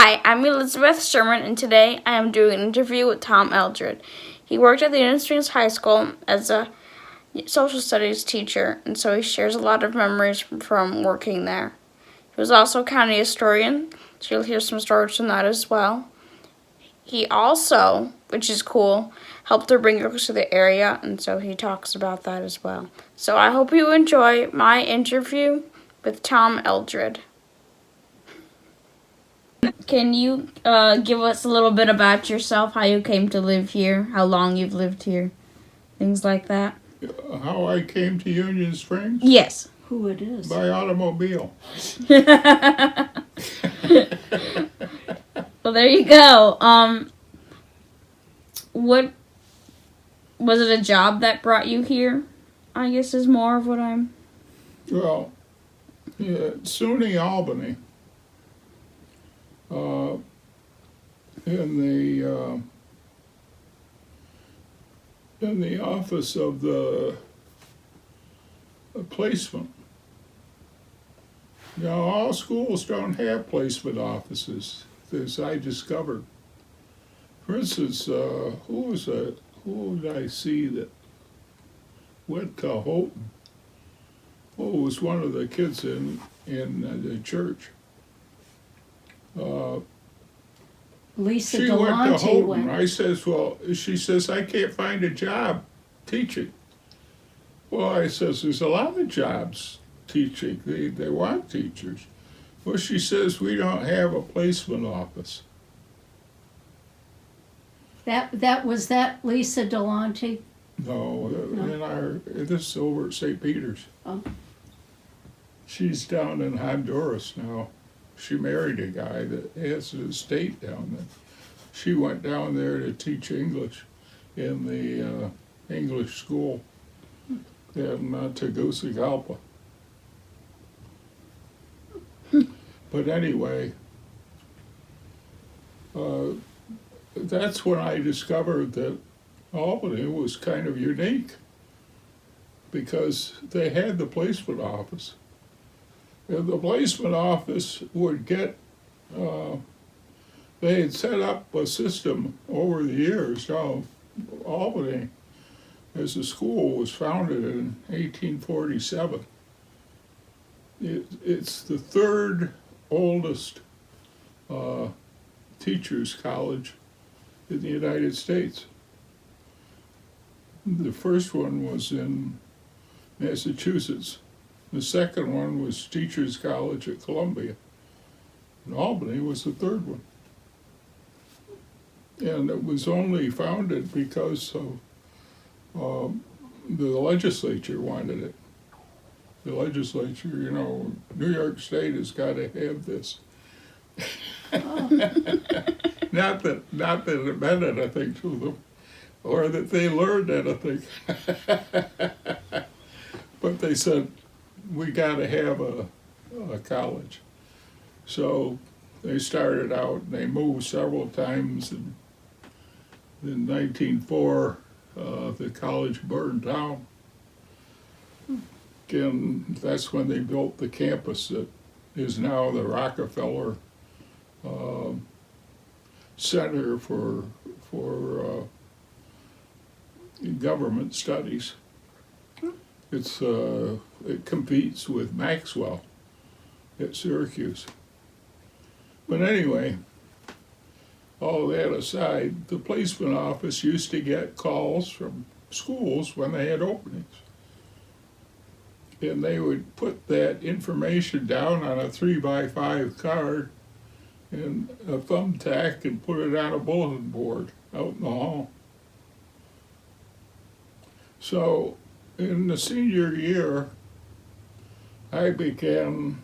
Hi, I'm Elizabeth Sherman, and today I am doing an interview with Tom Eldred. He worked at the Union Springs High School as a social studies teacher, and so he shares a lot of memories from working there. He was also a county historian, so you'll hear some stories from that as well. He also, which is cool, helped to bring books to the area, and so he talks about that as well. So I hope you enjoy my interview with Tom Eldred. Can you give us a little bit about yourself, how you came to live here, how long you've lived here, things like that? How I came to Union Springs? Yes. Who it is? By automobile. Well, there you go. What was it, a job that brought you here? I guess is more of what I'm... Well, SUNY Albany, in the office of the placement. Now, all schools don't have placement offices, as I discovered. For instance, who did I see that went to Houghton? Oh, it was one of the kids in the church. Lisa She went to Delonte Houghton. I says, well, she says, I can't find a job teaching. Well, I says, there's a lot of jobs teaching. They want teachers. Well, she says, we don't have a placement office. That was that Lisa Delonte? No, this is over at St. Peter's. Oh. She's down in Honduras now. She married a guy that has an estate down there. She went down there to teach English in the English school in Tegucigalpa. But anyway, that's when I discovered that Albany was kind of unique because they had the placement office. And the placement office would get, they had set up a system over the years. Now, Albany as a school was founded in 1847. It's the third oldest teachers' college in the United States. The first one was in Massachusetts. The second one was Teachers College at Columbia. And Albany was the third one. And it was only founded because of the legislature wanted it. The legislature, New York State has got to have this. Oh. Not that it meant anything to them, or that they learned anything. But they said, we got to have a college. So they started out, and they moved several times. And in 1904, the college burned down. And that's when they built the campus that is now the Rockefeller Center for Government Studies. It competes with Maxwell at Syracuse. But anyway, all that aside, the placement office used to get calls from schools when they had openings. And they would put that information down on a 3x5 card and a thumbtack and put it on a bulletin board out in the hall. So in the senior year, I began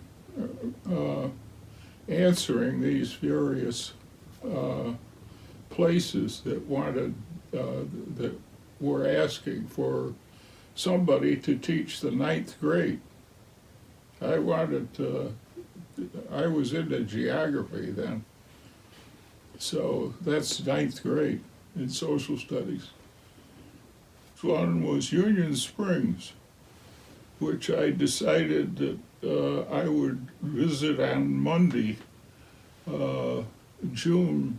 answering these various places that that were asking for somebody to teach the 9th grade. I was into geography then, so that's 9th grade in social studies. One was Union Springs, which I decided that I would visit on Monday June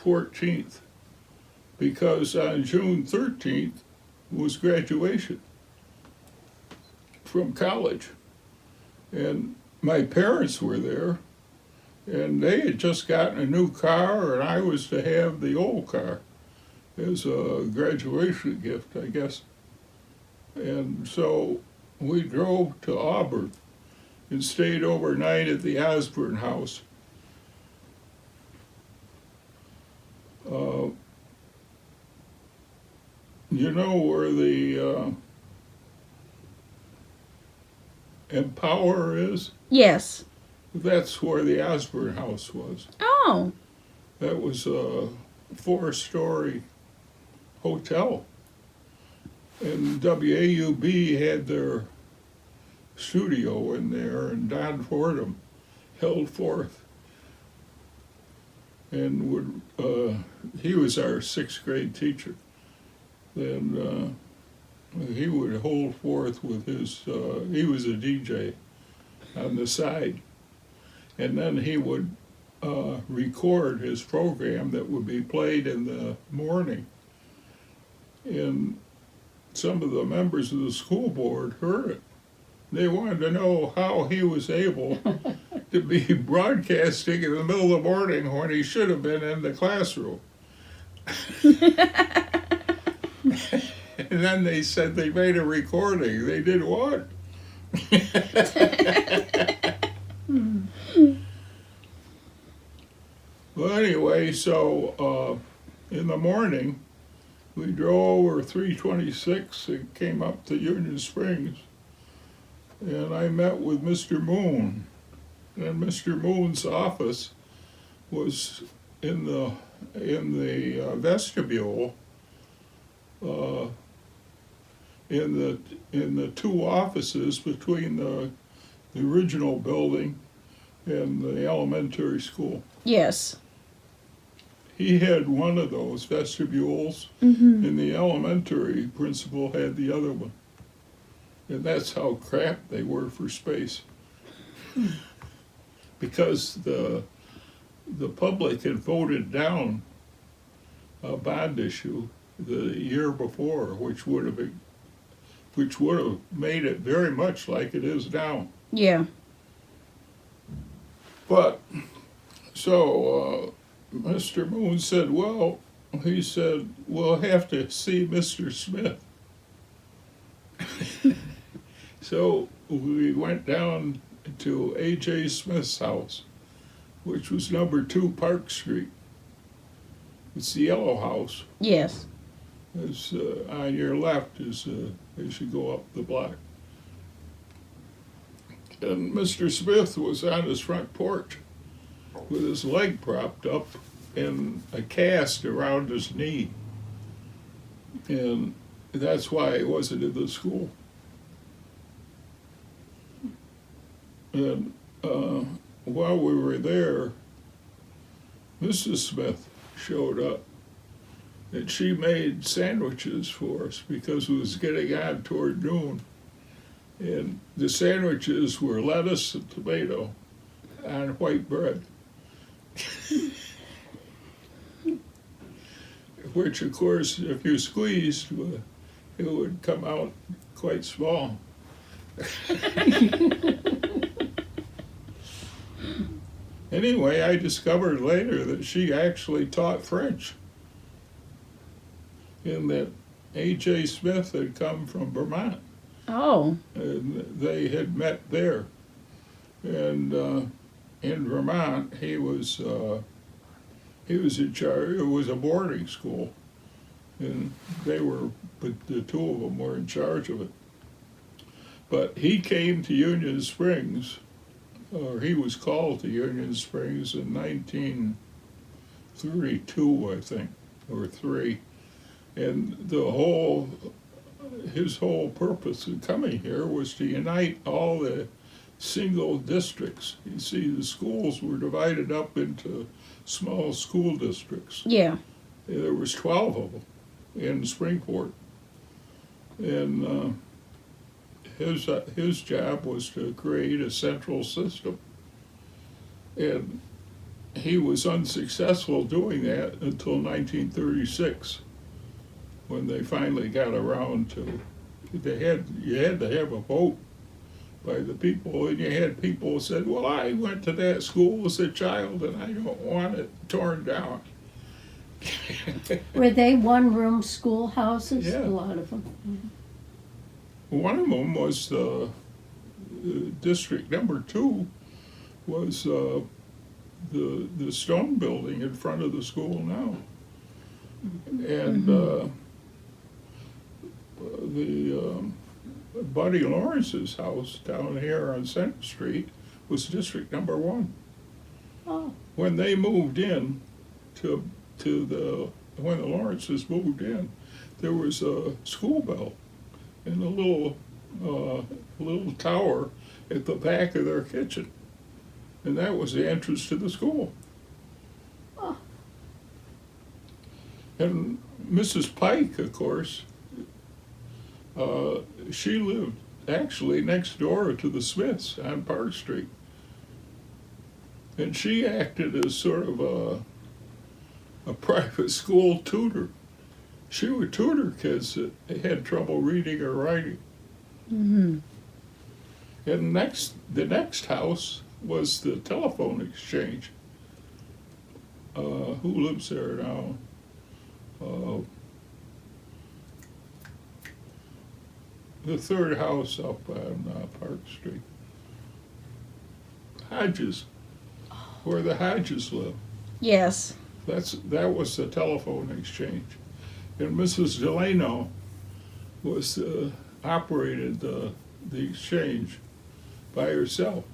14th, because on June 13th was graduation from college. And my parents were there, and they had just gotten a new car, and I was to have the old car as a graduation gift, I guess. And so we drove to Auburn and stayed overnight at the Osborne house. You know where the Empower is? Yes. That's where the Osborne house was. Oh. That was a 4-story hotel. And WAUB had their studio in there, and Don Fordham held forth. And he was our 6th grade teacher. And he would hold forth with his, he was a DJ on the side. And then he would record his program that would be played in the morning. And some of the members of the school board heard it. They wanted to know how he was able to be broadcasting in the middle of the morning when he should have been in the classroom. And then they said they made a recording. They did what? Well, anyway, so in the morning, we drove over 326 and came up to Union Springs. And I met with Mr. Moon. And Mr. Moon's office was in the vestibule, in the 2 offices between the original building and the elementary school. Yes. He had one of those vestibules, and the elementary principal had the other one. And that's how cramped they were for space. Because the public had voted down a bond issue the year before, which would have made it very much like it is now. Yeah. But so Mr. Moon said, well, he said, we'll have to see Mr. Smith. So we went down to A.J. Smith's house, which was number 2 Park Street. It's the yellow house. Yes. It's on your left as you go up the block. And Mr. Smith was on his front porch with his leg propped up and a cast around his knee. And that's why he wasn't in the school. And while we were there, Mrs. Smith showed up, and she made sandwiches for us because it was getting on toward noon. And the sandwiches were lettuce and tomato on white bread, which, of course, if you squeezed, it would come out quite small. Anyway, I discovered later that she actually taught French, and that A.J. Smith had come from Vermont. Oh. And they had met there. And in Vermont, he was in charge. It was a boarding school, and but the 2 of them were in charge of it. But he came to Union Springs, or he was called to Union Springs in 1932, I think, or 3. And his whole purpose in coming here was to unite all the single districts. You see, the schools were divided up into small school districts. Yeah. There was 12 of them in Springport. And his job was to create a central system. And he was unsuccessful doing that until 1936, when they finally got around to, you had to have a vote by the people, and you had people who said, well, I went to that school as a child and I don't want it torn down. Were they one-room schoolhouses? Yeah. A lot of them. One of them was District Number 2 was the stone building in front of the school now. And the Buddy Lawrence's house down here on Center Street was District Number 1. Oh, When they moved in when the Lawrences moved in, there was a school bell in a little tower at the back of their kitchen. And that was the entrance to the school. oh, And Mrs. Pike, of course, she lived actually next door to the Smiths on Park Street. And she acted as sort of a private school tutor. She would tutor kids that had trouble reading or writing. Mm-hmm. And the next house was the telephone exchange. Who lives there now? The third house up on Park Street. Hodges, where the Hodges live. Yes. That was the telephone exchange. And Mrs. Delano was operated the exchange by herself.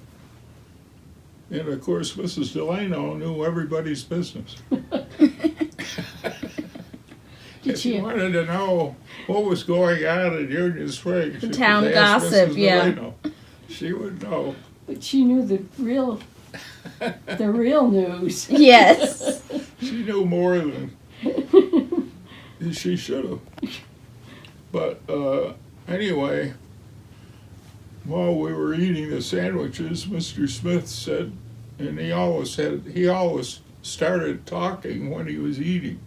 And of course, Mrs. Delano knew everybody's business. If you wanted to know what was going on in Union Springs, The you town could ask gossip, Mrs. yeah. Delano. She would know. but she knew the real news. Yes. She knew more than she should have. But anyway, while we were eating the sandwiches, Mr. Smith said, and he always started talking when he was eating.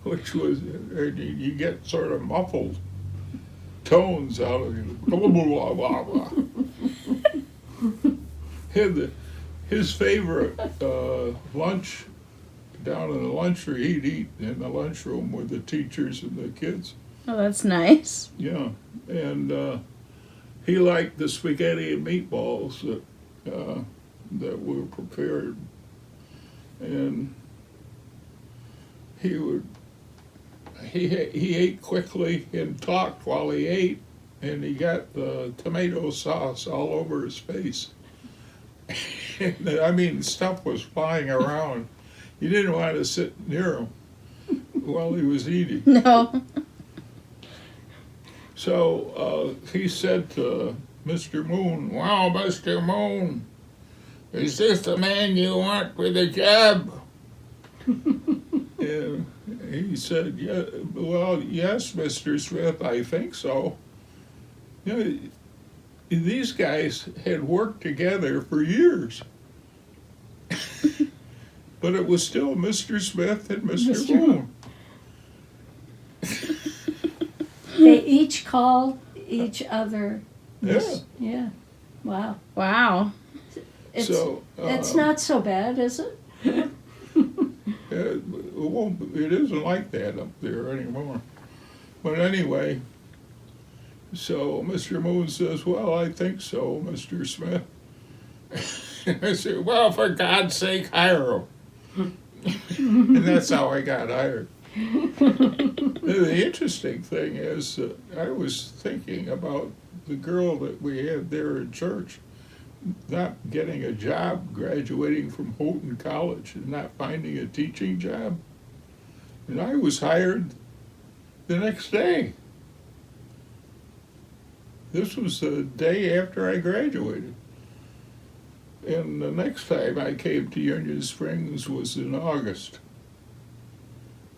Which was, you get sort of muffled tones out of you. Blah, blah, blah, blah. His favorite lunch down in the lunchroom, he'd eat in the lunchroom with the teachers and the kids. Oh, that's nice. Yeah, and he liked the spaghetti and meatballs that were prepared, and he ate quickly and talked while he ate, and he got the tomato sauce all over his face. I mean, stuff was flying around. You didn't want to sit near him while he was eating. No. So he said to Mr. Moon, "Wow, Mr. Moon, is this the man you want for the job?" And he said, "Yeah, well, yes, Mr. Smith, I think so." You know, these guys had worked together for years. But it was still Mr. Smith and Mr. Moon. They each called each other. Yeah. Yeah. Wow. Wow. It's So, it's not so bad, is it? It isn't like that up there anymore. But anyway, so Mr. Moon says, "Well, I think so, Mr. Smith." I said, "Well, for God's sake, hire him." And that's how I got hired. The interesting thing is, I was thinking about the girl that we had there in church not getting a job, graduating from Houghton College and not finding a teaching job. And I was hired the next day. This was the day after I graduated. And the next time I came to Union Springs was in August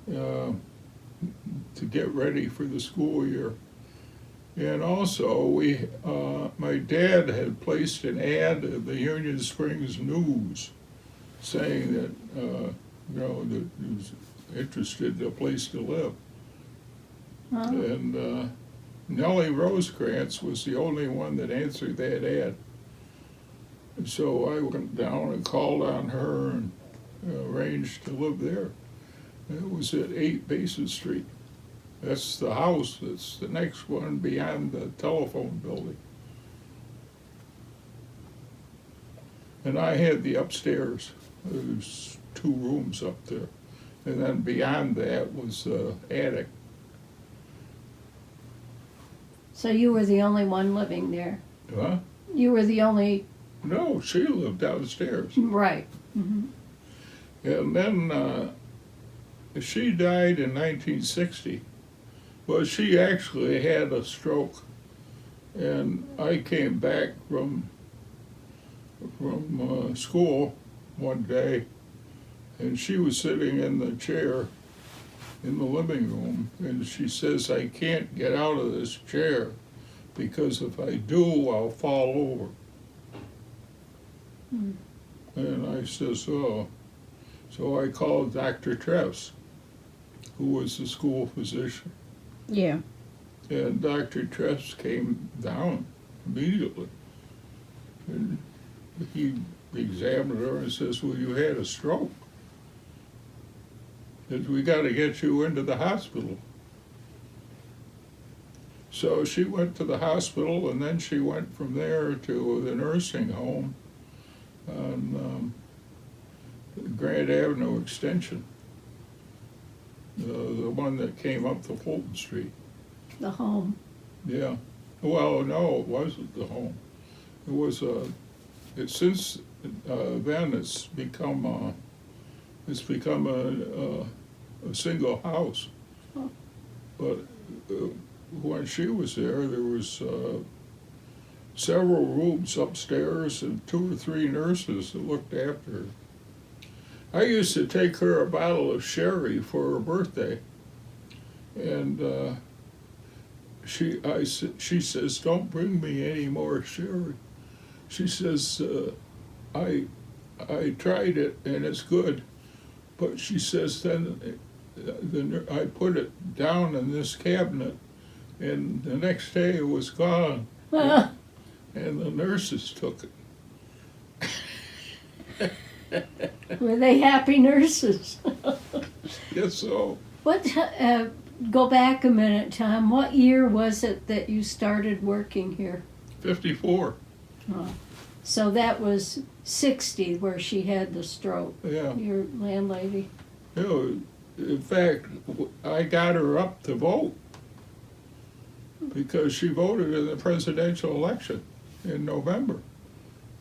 to get ready for the school year. And also, my dad had placed an ad in the Union Springs News saying that, that he was interested in a place to live. Huh? And Nellie Rosecrans was the only one that answered that ad. And so I went down and called on her and arranged to live there. And it was at 8 Basin Street. That's the house. That's the next one beyond the telephone building. And I had the upstairs. There's 2 rooms up there. And then beyond that was the attic. So you were the only one living there? Huh? You were the only... No, she lived downstairs. Right. Mm-hmm. And then she died in 1960. Well, she actually had a stroke. And I came back from school one day, and she was sitting in the chair in the living room, and she says, "I can't get out of this chair because if I do, I'll fall over." Mm. And I says, "Oh." So I called Dr. Tress, who was the school physician. Yeah. And Dr. Tress came down immediately. And he examined her and says, "Well, you had a stroke. And we got to get you into the hospital." So she went to the hospital, and then she went from there to the nursing home on Grand Avenue Extension, the one that came up to Fulton Street. The home. Yeah. Well, no, it wasn't the home. It was since then it's become a single house. Oh. But when she was there was several rooms upstairs and 2 or 3 nurses that looked after her. I used to take her a bottle of sherry for her birthday, and she says, "Don't bring me any more sherry." She says, I tried it and it's good, but she says then I put it down in this cabinet, and the next day it was gone, and the nurses took it. Were they happy nurses? Yes, so. What? Go back a minute, Tom. What year was it that you started working here? 54. Oh. So that was 60 where she had the stroke. Yeah. Your landlady. You know, in fact, I got her up to vote because she voted in the presidential election in November.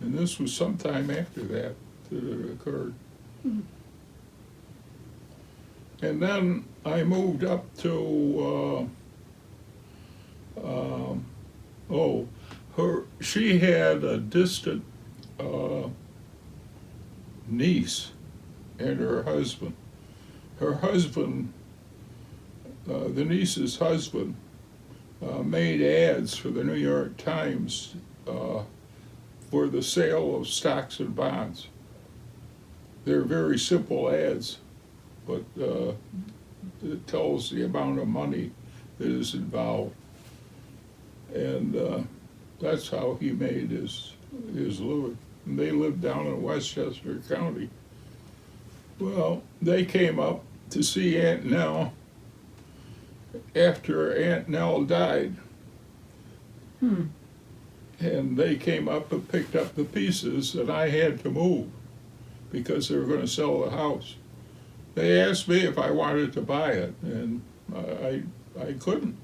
And this was sometime after that it occurred. Mm-hmm. And then I moved up to, she had a distant niece and her husband. Her husband, the niece's husband, made ads for the New York Times for the sale of stocks and bonds. They're very simple ads, but it tells the amount of money that is involved. And that's how he made his living. And they lived down in Westchester County. Well, they came up to see Aunt Nell after Aunt Nell died. Hmm. And they came up and picked up the pieces, and I had to move because they were going to sell the house. They asked me if I wanted to buy it, and I couldn't.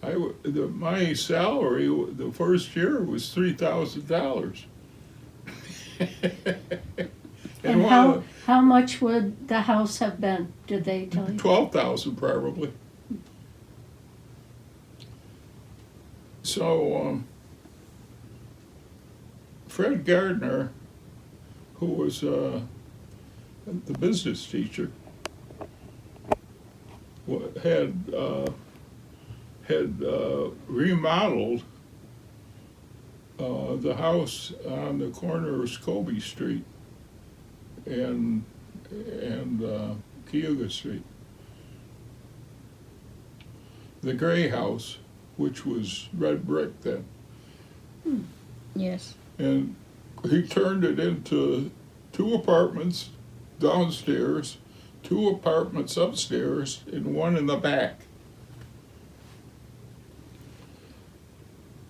My salary the first year was $3,000. And how much would the house have been? Did they tell you? $12,000 probably. So Fred Gardner, who was the business teacher, had had remodeled the house on the corner of Scobie Street and Cayuga Street. The gray house, which was red brick then. Yes. And he turned it into 2 apartments downstairs, 2 apartments upstairs, and 1 in the back.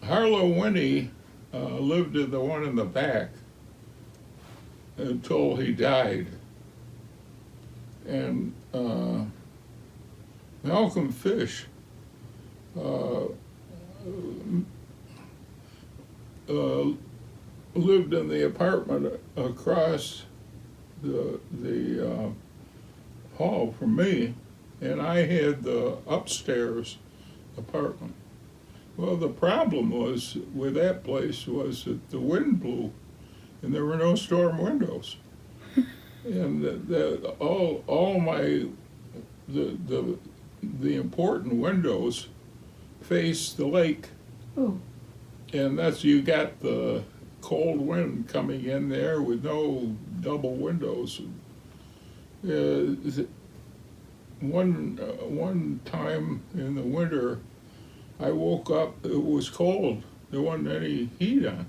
Harlow Winnie lived in the one in the back until he died. And Malcolm Fish lived in the apartment across the hall from me, and I had the upstairs apartment. Well, the problem was with that place was that the wind blew, and there were no storm windows, and all my the important windows faced the lake. Oh. And that's, you got the cold wind coming in there with no double windows. One time in the winter, I woke up, it was cold. There wasn't any heat on.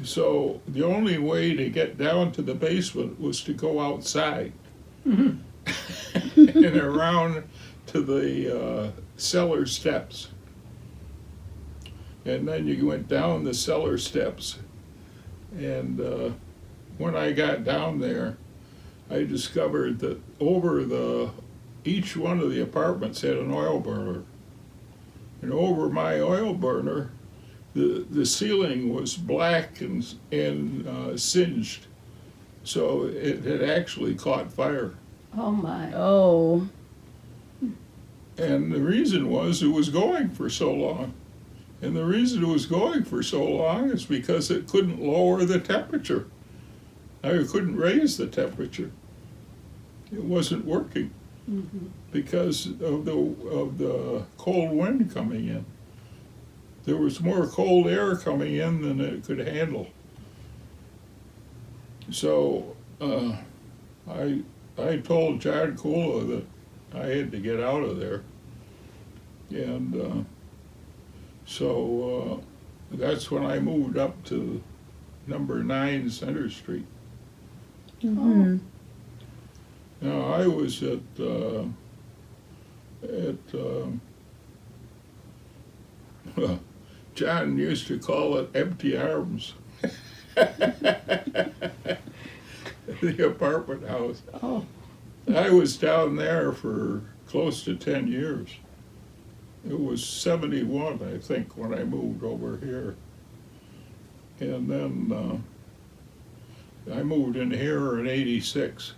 So the only way to get down to the basement was to go outside and around to the cellar steps. And then you went down the cellar steps. And when I got down there, I discovered that each one of the apartments had an oil burner. And over my oil burner, the ceiling was black and singed. So it had actually caught fire. Oh my. Oh. And the reason was it was going for so long. And the reason it was going for so long is because it couldn't lower the temperature. I couldn't raise the temperature. It wasn't working because of the cold wind coming in. There was more cold air coming in than it could handle. So I told John Kula that I had to get out of there. And so that's when I moved up to number 9 Center Street. Mm-hmm. Now I was at John used to call it Empty Arms. The apartment house. Oh. I was down there for close to 10 years. It was 71, I think, when I moved over here. And then I moved in here in 86.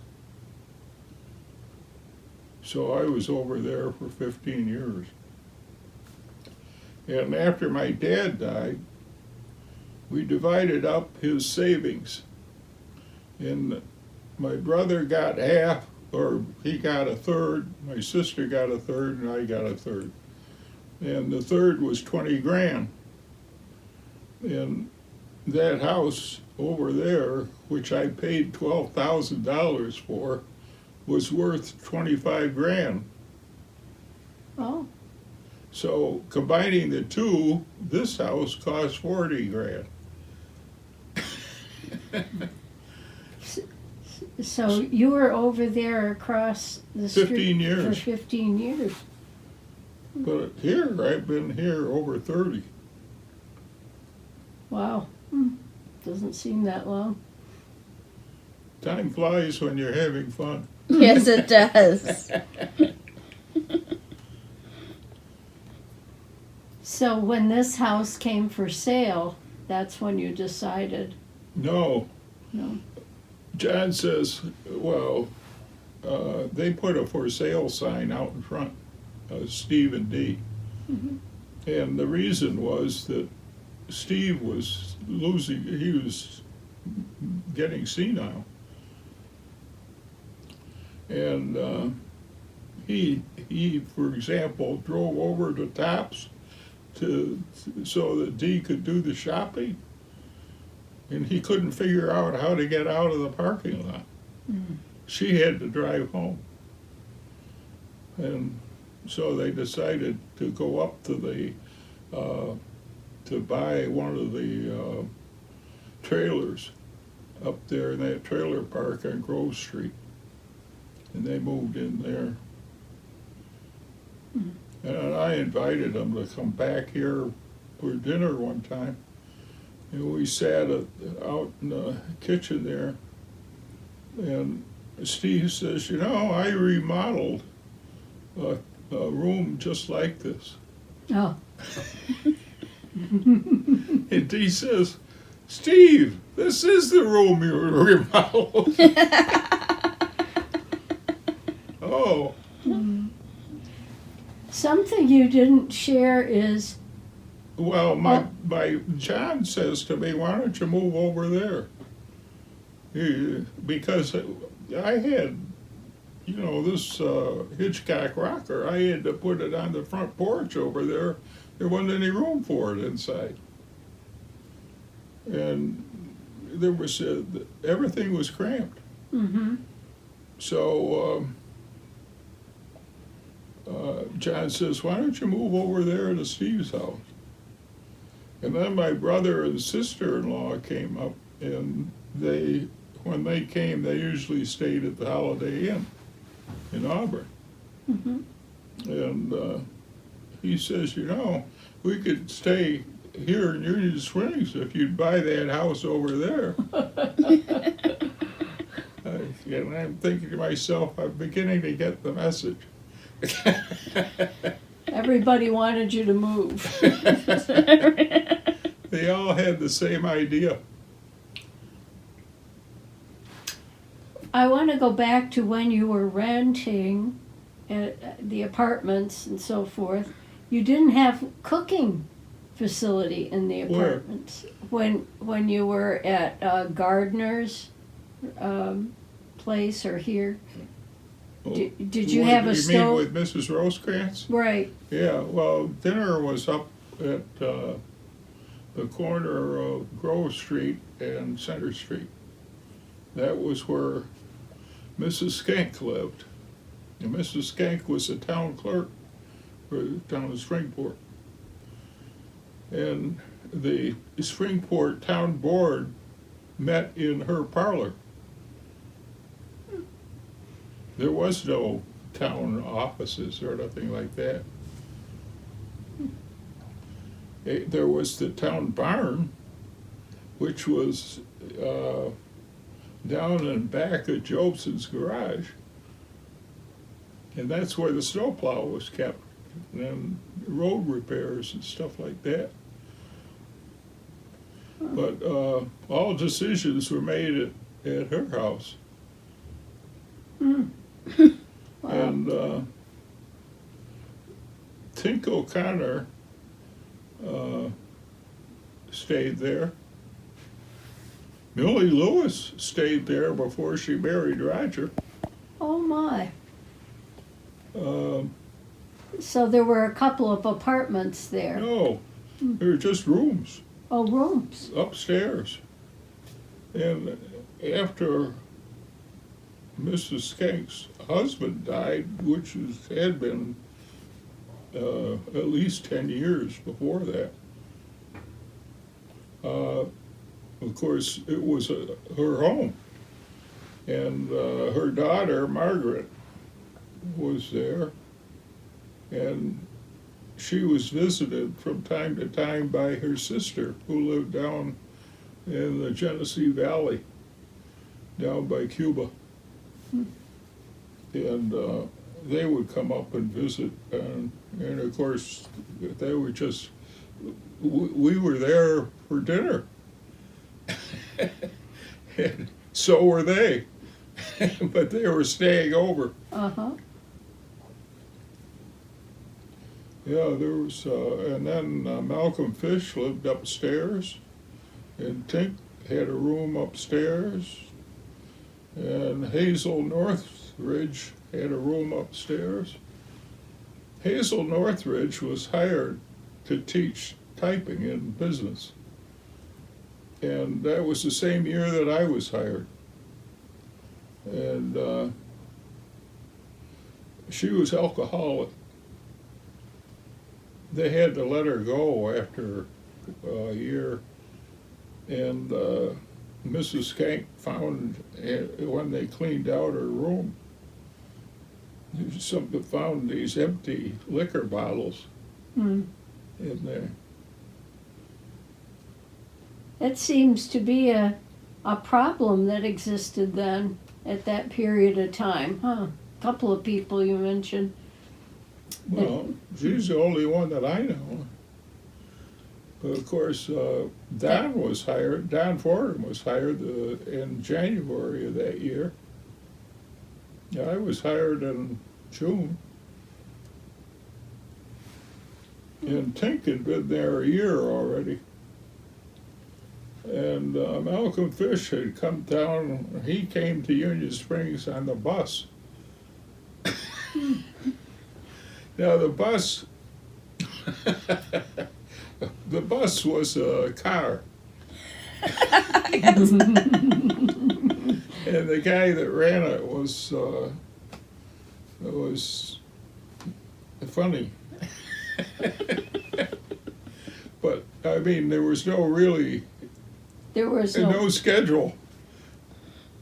So I was over there for 15 years. And after my dad died, we divided up his savings. And my brother got half, or he got a third, my sister got a third, and I got a third. And the third was 20 grand. And that house over there, which I paid $12,000 for, was worth 25 grand. Oh. So combining the two, this house cost 40 grand. So you were over there across the street 15 years. for 15 years. But here, I've been here over 30. Wow. Doesn't seem that long. Time flies when you're having fun. Yes, it does. So when this house came for sale, that's when you decided. No. No. John says, well, they put a for sale sign out in front, Steve and Dee. And the reason was that Steve was he was getting senile. And he, for example, drove over to Tops so that Dee could do the shopping, and he couldn't figure out how to get out of the parking lot. Mm. She had to drive home. And so they decided to go up to to buy one of the trailers up there in that trailer park on Grove Street. And they moved in there. Mm. And I invited them to come back here for dinner one time. And we sat out in the kitchen there. And Steve says, you know, I remodeled a room just like this. Oh. And Dee says, Steve, this is the room you remodeled. Oh. Mm. Something you didn't share is. Well, my John says to me, why don't you move over there? Because I had, you know, this Hitchcock rocker. I had to put it on the front porch over there. There wasn't any room for it inside. And there was, everything was cramped. Mm-hmm. So John says, why don't you move over there to Steve's house? And then my brother and sister-in-law came up, and when they came, they usually stayed at the Holiday Inn in Auburn. Mm-hmm. And he says, you know, we could stay here in Union Springs if you'd buy that house over there. And I'm thinking to myself, I'm beginning to get the message. Everybody wanted you to move. They all had the same idea. I want to go back to when you were renting the apartments and so forth. You didn't have cooking facility in the apartments. When you were at Gardner's place or here. Did you have a stove? You mean with Mrs. Rosecrans? Right. Yeah, well, dinner was up at the corner of Grove Street and Center Street. That was where Mrs. Skank lived. And Mrs. Skank was the town clerk for the town of Springport. And the Springport Town Board met in her parlor. There was no town offices or nothing like that. There was the town barn, which was down in back of Jobson's garage. And that's where the snowplow was kept, and road repairs and stuff like that. But all decisions were made at her house. Mm. Wow. And Tink O'Connor stayed there. Millie Lewis stayed there before she married Roger. Oh my. Um, So there were a couple of apartments there. no, they were just rooms Oh, rooms. upstairs. And after Mrs. Skank's husband died, which had been at least 10 years before that, of course, it was her home. And her daughter, Margaret, was there. And she was visited from time to time by her sister, who lived down in the Genesee Valley, down by Cuba. And they would come up and visit, and of course, they were just, we were there for dinner. And so were they, but they were staying over. Uh-huh. Yeah, there was, and then Malcolm Fish lived upstairs, and Tink had a room upstairs, and Hazel Northridge had a room upstairs. Hazel Northridge was hired to teach typing in business. And that was the same year that I was hired. And she was alcoholic. They had to let her go after a year. And Mrs. Skank found, when they cleaned out her room, somebody found these empty liquor bottles in there. It seems to be a problem that existed then at that period of time, huh? A couple of people you mentioned. Well, she's the only one that I know. But of course, Don Fordham was hired in January of that year. Yeah, I was hired in June. And Tink had been there a year already. And Malcolm Fish had come down, he came to Union Springs on the bus. Now the bus was a car. And the guy that ran it was funny. But I mean, there was no schedule.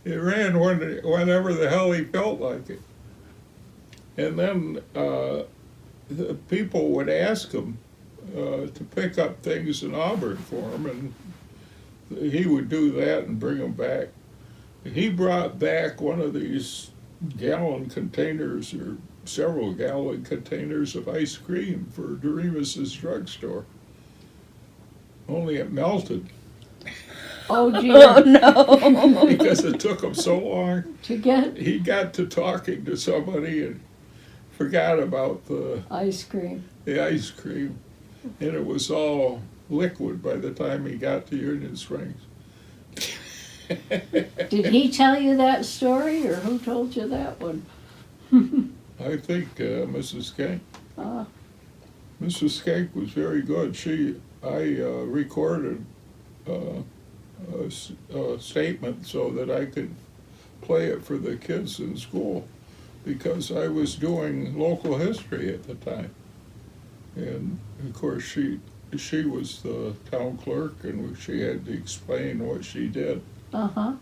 It ran whenever the hell he felt like it. And then the people would ask him to pick up things in Auburn for him, and he would do that and bring them back. He brought back one of these gallon containers, or several gallon containers of ice cream for Doremus's drugstore. Only it melted. Oh dear. Oh no. Because it took him so long. He got to talking to somebody and forgot about the ice cream. And it was all liquid by the time he got to Union Springs. Did he tell you that story, or who told you that one? I think Mrs. Skank. Ah. Mrs. Skank was very good. I recorded a statement so that I could play it for the kids in school, because I was doing local history at the time. And of course she was the town clerk, and she had to explain what she did. Uh-huh.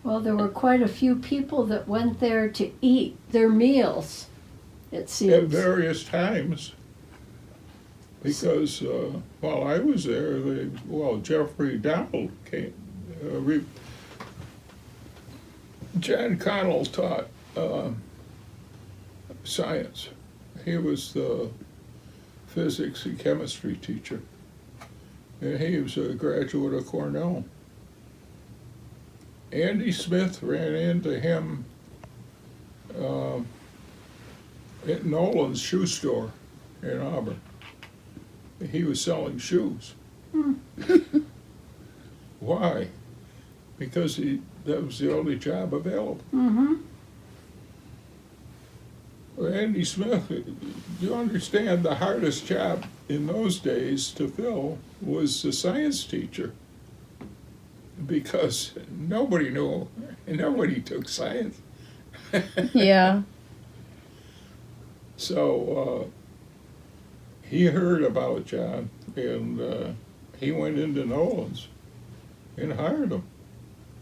Well, there were quite a few people that went there to eat their meals, it seems. At various times. Because while I was there, Jeffrey Donald came. John Connell taught science. He was the physics and chemistry teacher. And he was a graduate of Cornell. Andy Smith ran into him at Nolan's shoe store in Auburn. He was selling shoes. Why? Because that was the only job available. Mm-hmm. Well, Andy Smith, you understand, the hardest job in those days to fill was the science teacher, because nobody took science. Yeah. So he heard about John, and he went into Nolan's and hired him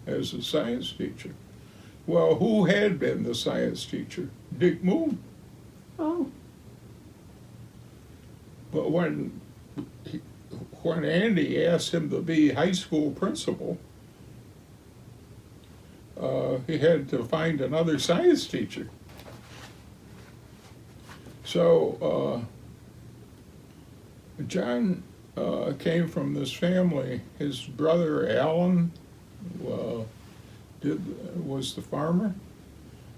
as a science teacher. Well, who had been the science teacher? Dick Moon. Oh. But when Andy asked him to be high school principal, he had to find another science teacher. So John came from this family. His brother Alan was the farmer,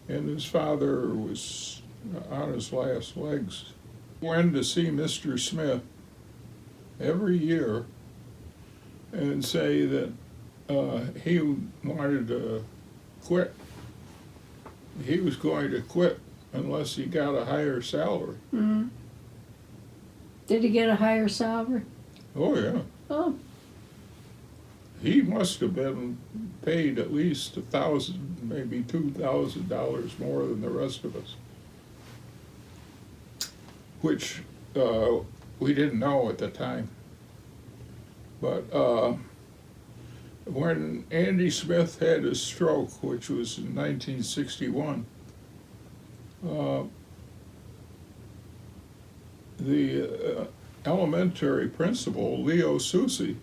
and his father was on his last legs. Went to see Mr. Smith, every year and say that he wanted to quit. He was going to quit unless he got a higher salary. Mm-hmm. Did he get a higher salary? Oh, yeah. Oh, He must have been paid at least $1,000, maybe $2,000 more than the rest of us, which we didn't know at the time. But when Andy Smith had his stroke, which was in 1961, the elementary principal, Leo Susi,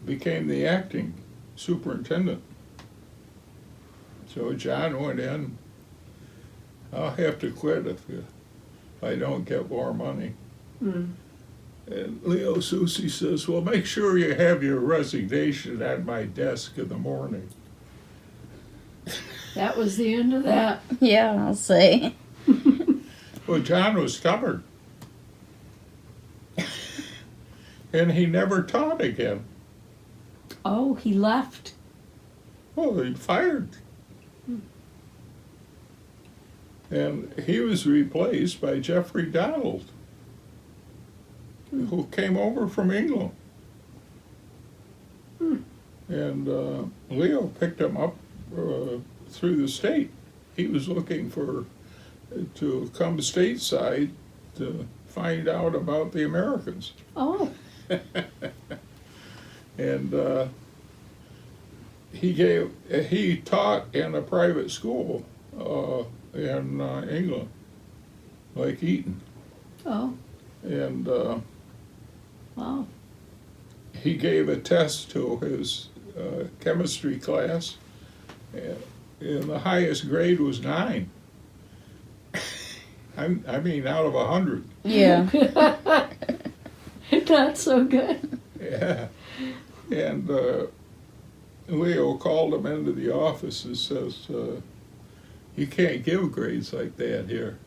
became the acting superintendent. So John went in, I'll have to quit if I don't get more money. mm. And Leo Susi says, well, make sure you have your resignation at my desk in the morning. That was the end of that. Yeah, I'll say. Well, John was stubborn. And he never taught again. Oh, he left. Oh, he fired. And he was replaced by Jeffrey Donald, who came over from England. And Leo picked him up through the state. He was looking to come stateside to find out about the Americans. Oh, And he taught in a private school in England, like Eton. oh, And wow. he gave a test to his chemistry class, and the highest grade was 9. I mean, out of 100. Yeah. Not so good. Yeah. And Leo called him into the office and says, you can't give grades like that here.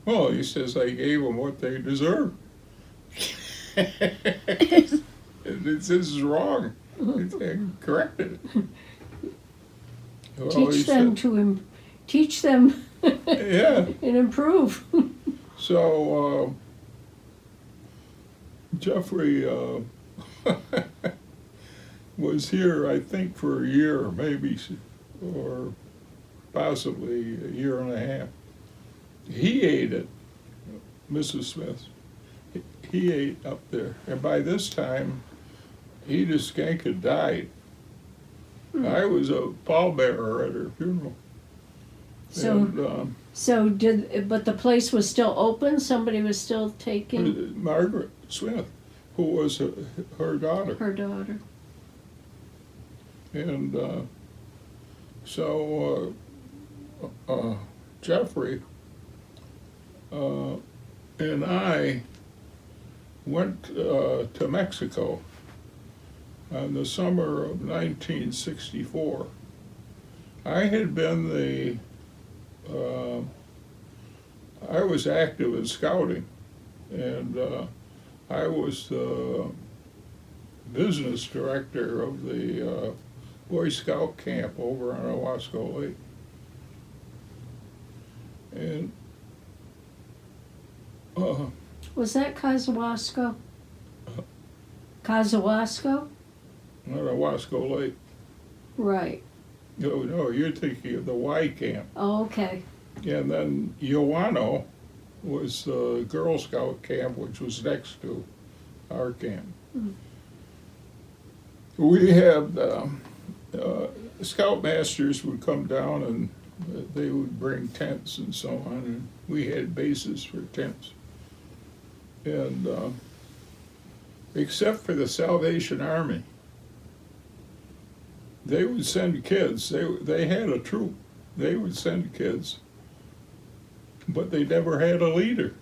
Well, he says, I gave them what they deserve. This is wrong. Corrected it. Well, Teach them said, teach them yeah. and improve. So Jeffrey was here, I think, for a year, maybe, or possibly a year and a half. He ate it, Mrs. Smith. He ate up there. And by this time, Edith Skank had died. I was a pallbearer at her funeral. So, And, but the place was still open? Somebody was still taking Margaret Smith, who was her daughter. her daughter? And so Jeffrey and I went to Mexico in the summer of 1964. I had been I was active in scouting, and I was the business director of the Boy Scout camp over on Owasco Lake. And Was that Kosciuszko? Kosciuszko? not Owasco Lake. Right. No, you're thinking of the Y camp. Oh, okay. And then Ioano was the Girl Scout camp, which was next to our camp. We had scoutmasters would come down and they would bring tents and so on, and we had bases for tents. And except for the Salvation Army, they would send kids. They had a troop. They would send kids, but they never had a leader.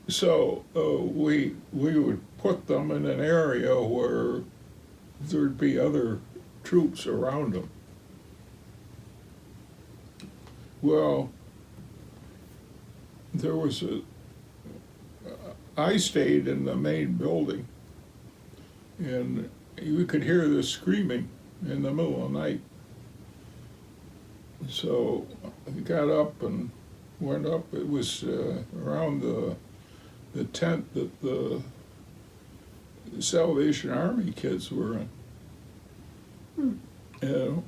So we would put them in an area where there'd be other troops around them. Well, there was I stayed in the main building, and you could hear this screaming in the middle of the night. So I got up and went up. It was around the tent that the Salvation Army kids were in.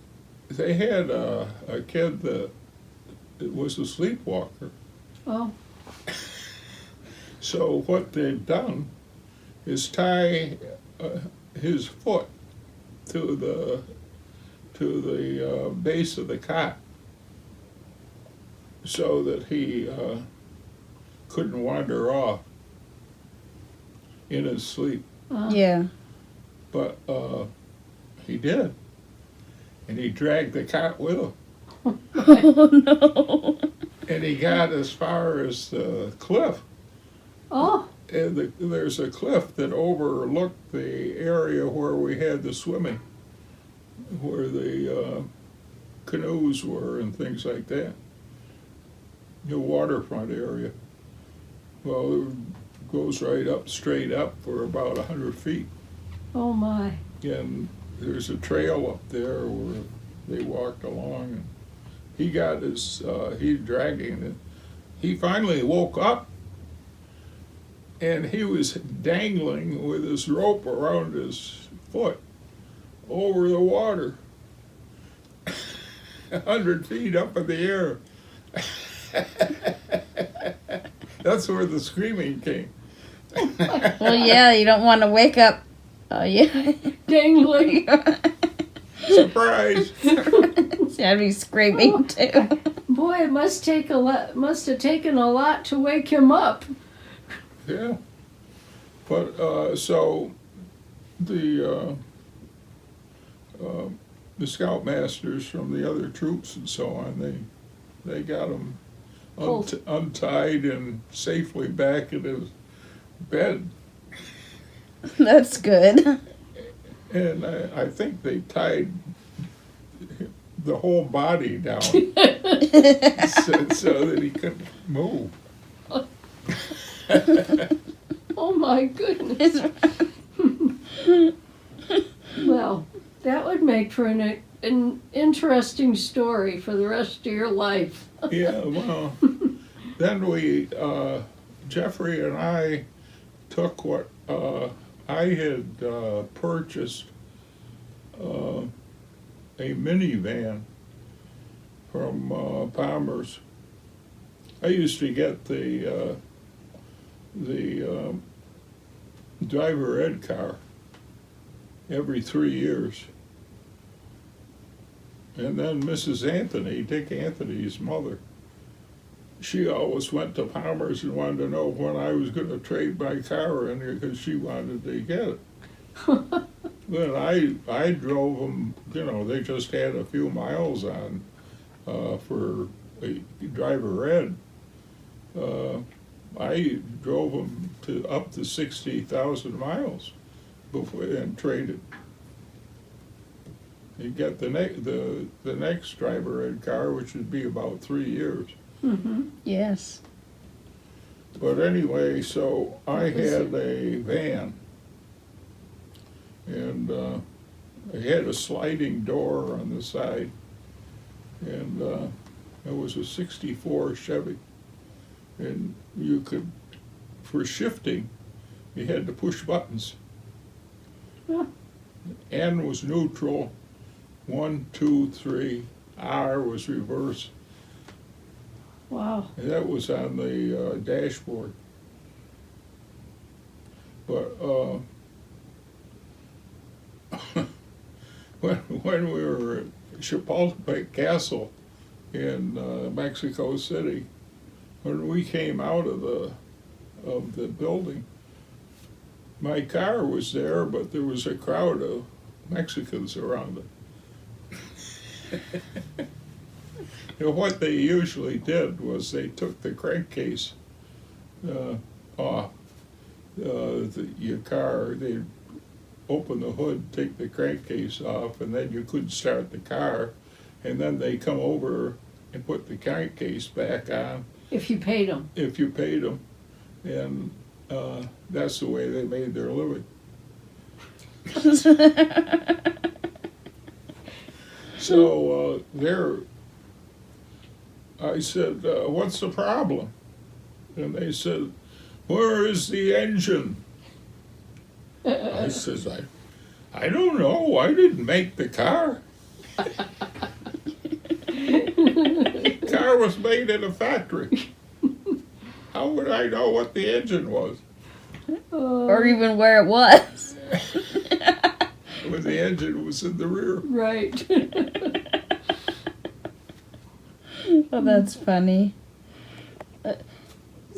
They had a kid that was a sleepwalker. Oh, So what they've done is tie his foot to the base of the cot, so that he couldn't wander off in his sleep. Yeah. But he did, and he dragged the cot with him, Oh no. and he got as far as the cliff. oh, And there's a cliff that overlooked the area where we had the swimming, where the canoes were and things like that. The waterfront area. Well, it goes right up, straight up for about 100 feet. oh my. And there's a trail up there where they walked along, and he got his, he's dragging it. He finally woke up, and he was dangling with his rope around his foot over the water, 100 feet up in the air. That's where the screaming came. Well, yeah, you don't want to wake up. Oh, yeah. Dangling. Surprise! I'd be screaming too. Boy, it must have taken a lot to wake him up. Yeah. But so the scoutmasters from the other troops and so on, they got him untied and safely back in his bed. That's good. And I think they tied the whole body down so that he couldn't move. Oh my goodness. Well, that would make for an interesting story for the rest of your life. Yeah, well, then Jeffrey and I took what I had purchased, a minivan from Palmer's. I used to get the driver ed car every 3 years. And then Mrs. Anthony, Dick Anthony's mother, she always went to Palmer's and wanted to know when I was going to trade my car in here because she wanted to get it. Then I drove them, they just had a few miles on for a driver ed. I drove them up to 60,000 miles before and traded. You get the next driver ed car, which would be about 3 years. Mm-hmm. Yes. But anyway, so I had a van, and I had a sliding door on the side, and it was a '64 Chevy, and you could, for shifting, you had to push buttons. Yeah. N was neutral, 1, 2, 3. R was reverse. Wow. And that was on the dashboard. But when we were at Chapultepec Castle in Mexico City, when we came out of the building, my car was there, but there was a crowd of Mexicans around it. And what they usually did was they took the crankcase off your car. They'd open the hood, take the crankcase off, and then you couldn't start the car. And then they come over and put the crankcase back on, If you paid them. if you paid them, and that's the way they made their living. So I said, what's the problem? And they said, where is the engine? I says, I don't know. I didn't make the car. The car was made in a factory. How would I know what the engine was? Or even where it was. When the engine was in the rear. Right. Oh, that's funny.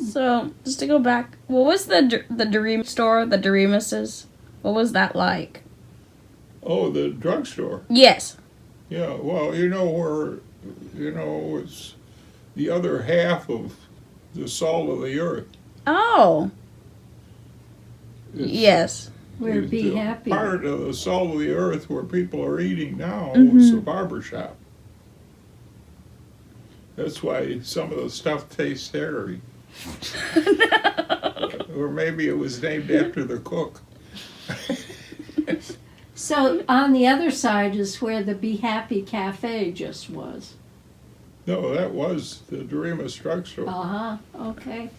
So, just to go back, what was the Dream store, the Doremus's? What was that like? Oh, the drugstore. Yes. Yeah, well, you know where, it's the other half of the salt of the earth. Oh. It's, Yes. Where it's Be the Happy. part of the salt of the earth where people are eating now Mhm. is the barber shop. That's why some of the stuff tastes hairy. Or maybe it was named after the cook. So on the other side is where the Be Happy Cafe just was. No, that was the Doremus drugstore. Uh-huh, okay.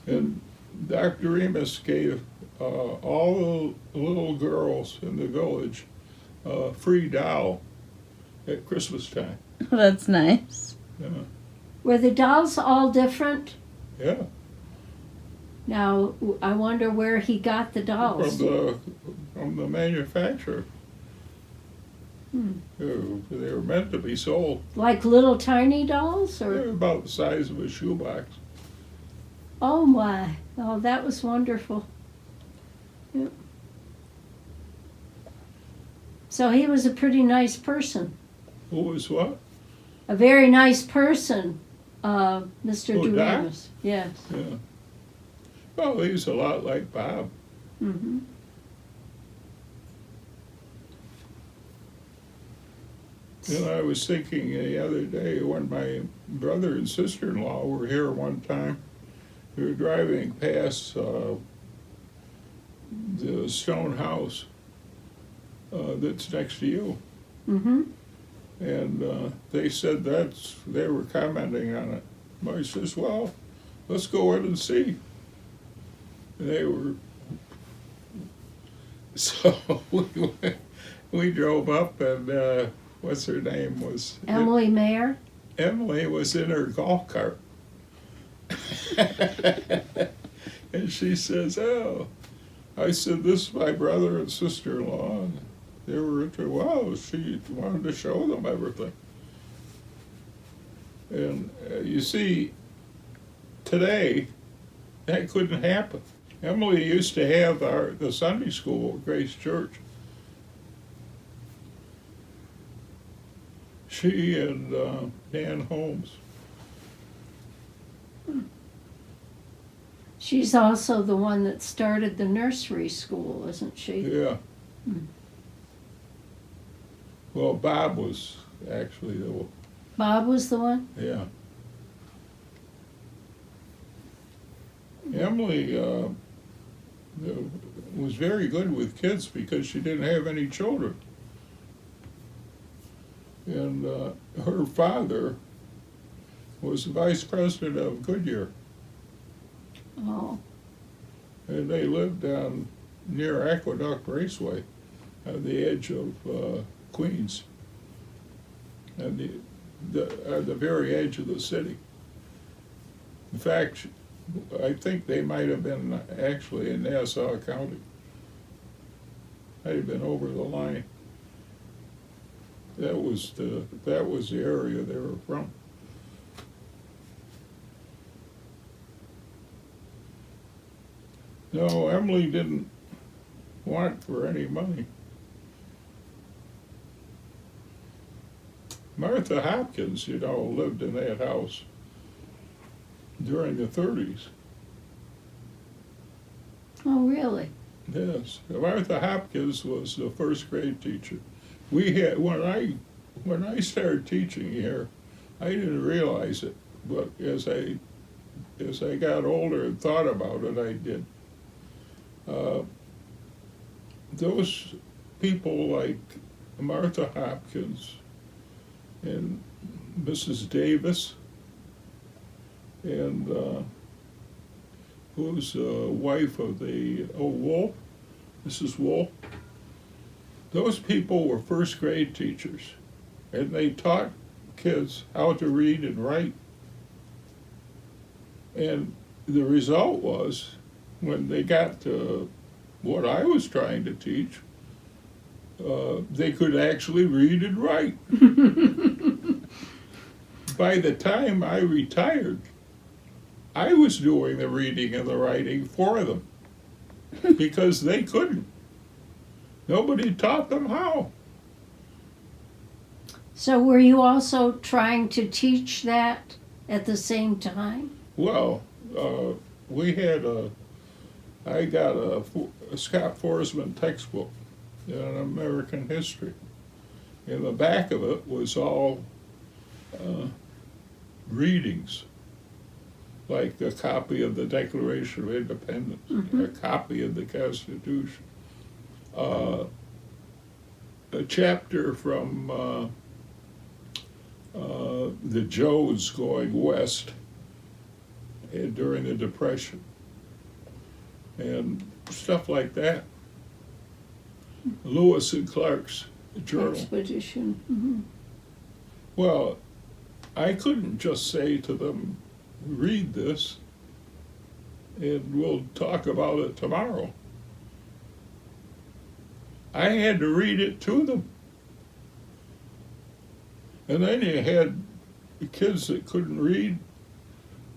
And Dr. Remus gave all the little girls in the village a free doll at Christmas time. That's nice. Yeah. Were the dolls all different? Yeah. Now, I wonder where he got the dolls. From the manufacturer. They were meant to be sold. Like little tiny dolls? They Or were about the size of a shoebox. oh my, oh that was wonderful. Yep. So he was a pretty nice person. Who was what? A very nice person, Mr. Oh, Doc? Doremus. Yes. Yeah. Well, he's a lot like Bob. Mm-hmm. And I was thinking the other day when my brother and sister-in-law were here one time, we were driving past the stone house that's next to you. Mm-hmm. And they said they were commenting on it. I says, well, let's go in and see. And they were, so we drove up and what's her name was? Emily Mayer. Emily was in her golf cart. And she says, oh, I said, this is my brother and sister-in-law. And they were into, wow, she wanted to show them everything. And you see, today, that couldn't happen. Emily used to have the Sunday school at Grace Church. She and Dan Holmes. She's also the one that started the nursery school, isn't she? Yeah. Well, Bob was actually the one. Bob was the one? Yeah. Emily was very good with kids because she didn't have any children. And her father was the vice president of Goodyear. Oh. And they lived down near Aqueduct Raceway at the edge of Queens, and at the very edge of the city. In fact, I think they might have been actually in Nassau County. Might have been over the line. That was the area they were from. No, Emily didn't want for any money. Martha Hopkins, lived in that house during the 30s. Oh, really? Yes, Martha Hopkins was the first grade teacher. We had when I started teaching here, I didn't realize it, but as I got older and thought about it, I did. Those people like Martha Hopkins and Mrs. Davis, and who's wife of the Wolf, Mrs. Wolf. Those people were first grade teachers, and they taught kids how to read and write. And the result was, when they got to what I was trying to teach, they could actually read and write. By the time I retired, I was doing the reading and the writing for them because they couldn't. Nobody taught them how. So were you also trying to teach that at the same time? Well, I got a Scott Forsman textbook on American history. And the back of it was all readings, like a copy of the Declaration of Independence, a copy of the Constitution, a chapter from the Joes going west during the Depression, and stuff like that. Lewis and Clark's journal. Expedition. Mm-hmm. Well, I couldn't just say to them, read this, and we'll talk about it tomorrow. I had to read it to them. And then you had kids that couldn't read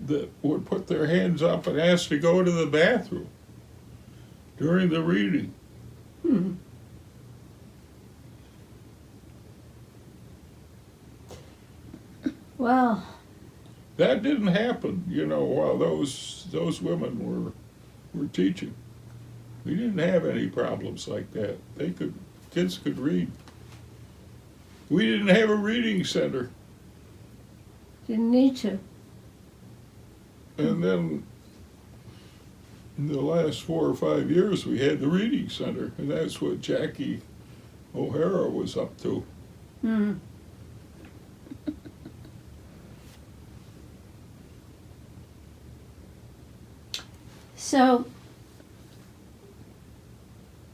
that would put their hands up and ask to go to the bathroom during the reading. Hmm. Well, that didn't happen, while those women were teaching. We didn't have any problems like that. Kids could read. We didn't have a reading center. didn't need to. And then in the last 4 or 5 years, we had the reading center, and that's what Jackie O'Hara was up to. Hmm.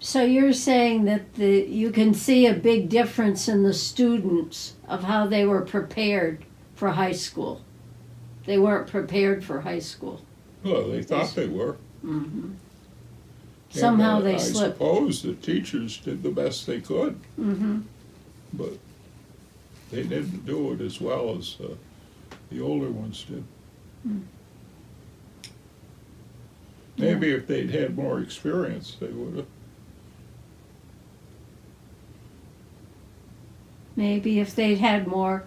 So you're saying that you can see a big difference in the students of how they were prepared for high school. They weren't prepared for high school. Well, they thought they were. Mm-hmm. Somehow And, they I slipped. suppose the teachers did the best they could, Mm-hmm. but they didn't do it as well as the older ones did. Mm. Maybe if they'd had more experience, they would have. Maybe if they'd had more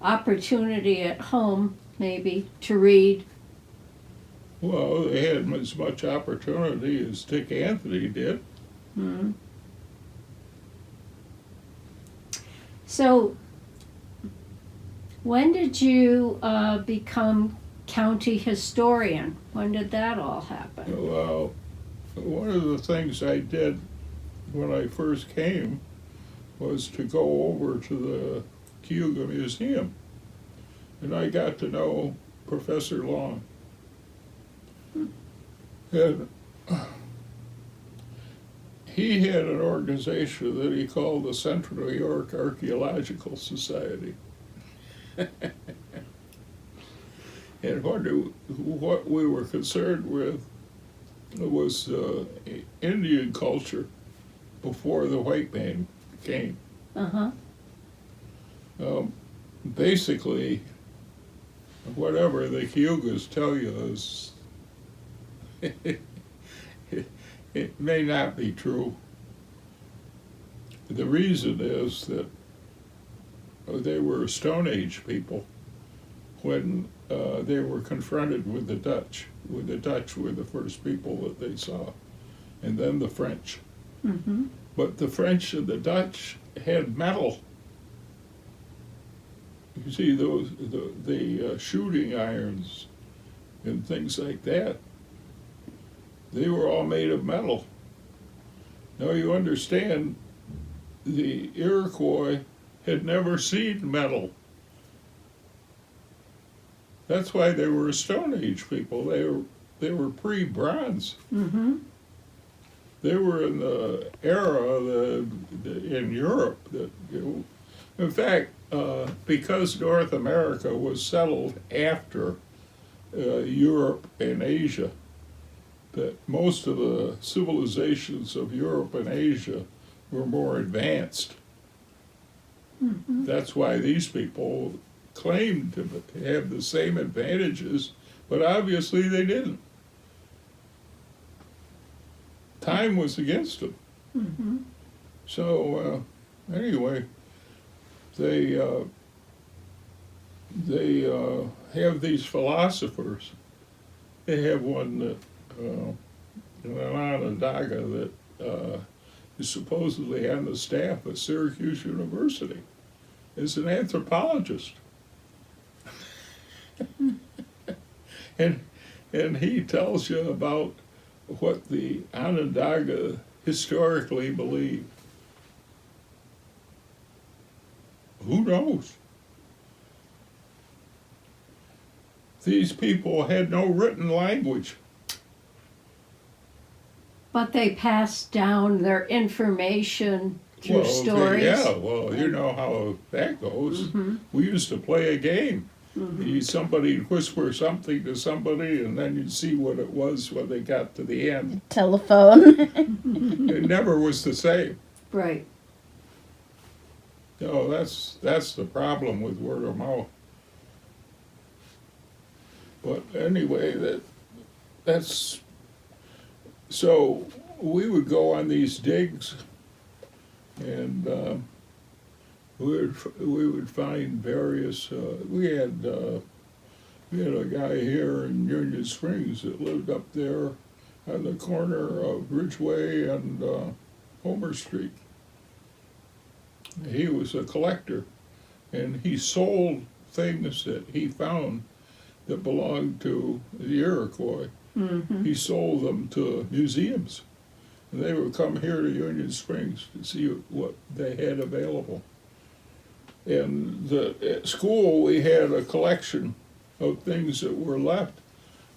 opportunity at home, maybe, to read. Well, they had as much opportunity as Dick Anthony did. Mm-hmm. So, when did you become county historian? When did that all happen? Well, one of the things I did when I first came was to go over to the Cayuga Museum, and I got to know Professor Long. And he had an organization that he called the Central New York Archaeological Society. And what we were concerned with was Indian culture before the white man came. Uh-huh. Basically, whatever the Cayugas tell you is, it may not be true. The reason is that they were Stone Age people when they were confronted with the Dutch. The Dutch were the first people that they saw, and then the French. Mm-hmm. But the French and the Dutch had metal. You see the shooting irons and things like that. They were all made of metal. Now you understand, the Iroquois had never seen metal. That's why they were a Stone Age people. They were pre-bronze. Mm-hmm. They were in the era in Europe that, in fact, because North America was settled after Europe and Asia, that most of the civilizations of Europe and Asia were more advanced. Mm-hmm. That's why these people claimed to have the same advantages, but obviously they didn't. Time was against them. Mm-hmm. So anyway, they have these philosophers. They have one that an Onondaga that is supposedly on the staff at Syracuse University. Is an anthropologist, and he tells you about what the Onondaga historically believed. Who knows? These people had no written language. But they passed down their information through stories. You know how that goes. Mm-hmm. We used to play a game. Mm-hmm. Somebody'd whisper something to somebody, and then you'd see what it was when they got to the end. Telephone. It never was the same. Right. No, that's the problem with word of mouth. But anyway, that's so we would go on these digs, and we would find various. We had a guy here in Union Springs that lived up there on the corner of Ridgeway and Homer Street. He was a collector, and he sold things that he found that belonged to the Iroquois. Mm-hmm. He sold them to museums, and they would come here to Union Springs to see what they had available. And at school, we had a collection of things that were left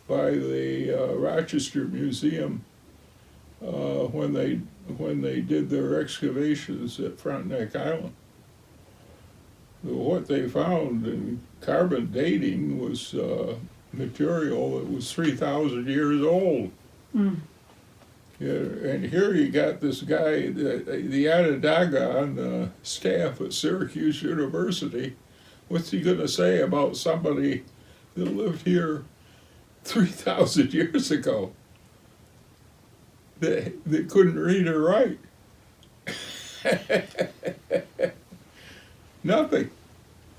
by the Rochester Museum when they did their excavations at Frontenac Island. What they found in carbon dating was material that was 3,000 years old. Mm. Yeah, and here you got this guy, the Onondaga on the staff at Syracuse University. What's he going to say about somebody that lived here 3,000 years ago that couldn't read or write? Nothing,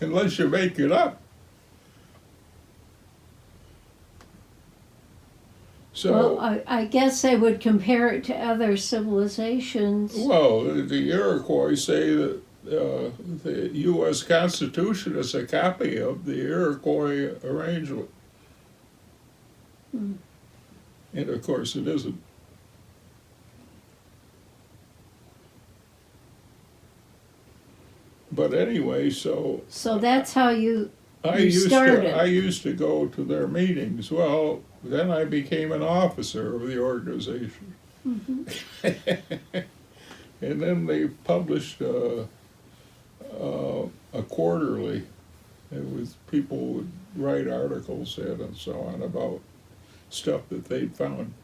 unless you make it up. So, Well, I guess they would compare it to other civilizations. well, the Iroquois say that the U.S. Constitution is a copy of the Iroquois arrangement. Mm. And of course it isn't. But anyway, so that's how you I used to go to their meetings. Well, then I became an officer of the organization. Mm-hmm. And then they published a quarterly. It was people would write articles in and so on about stuff that they'd found.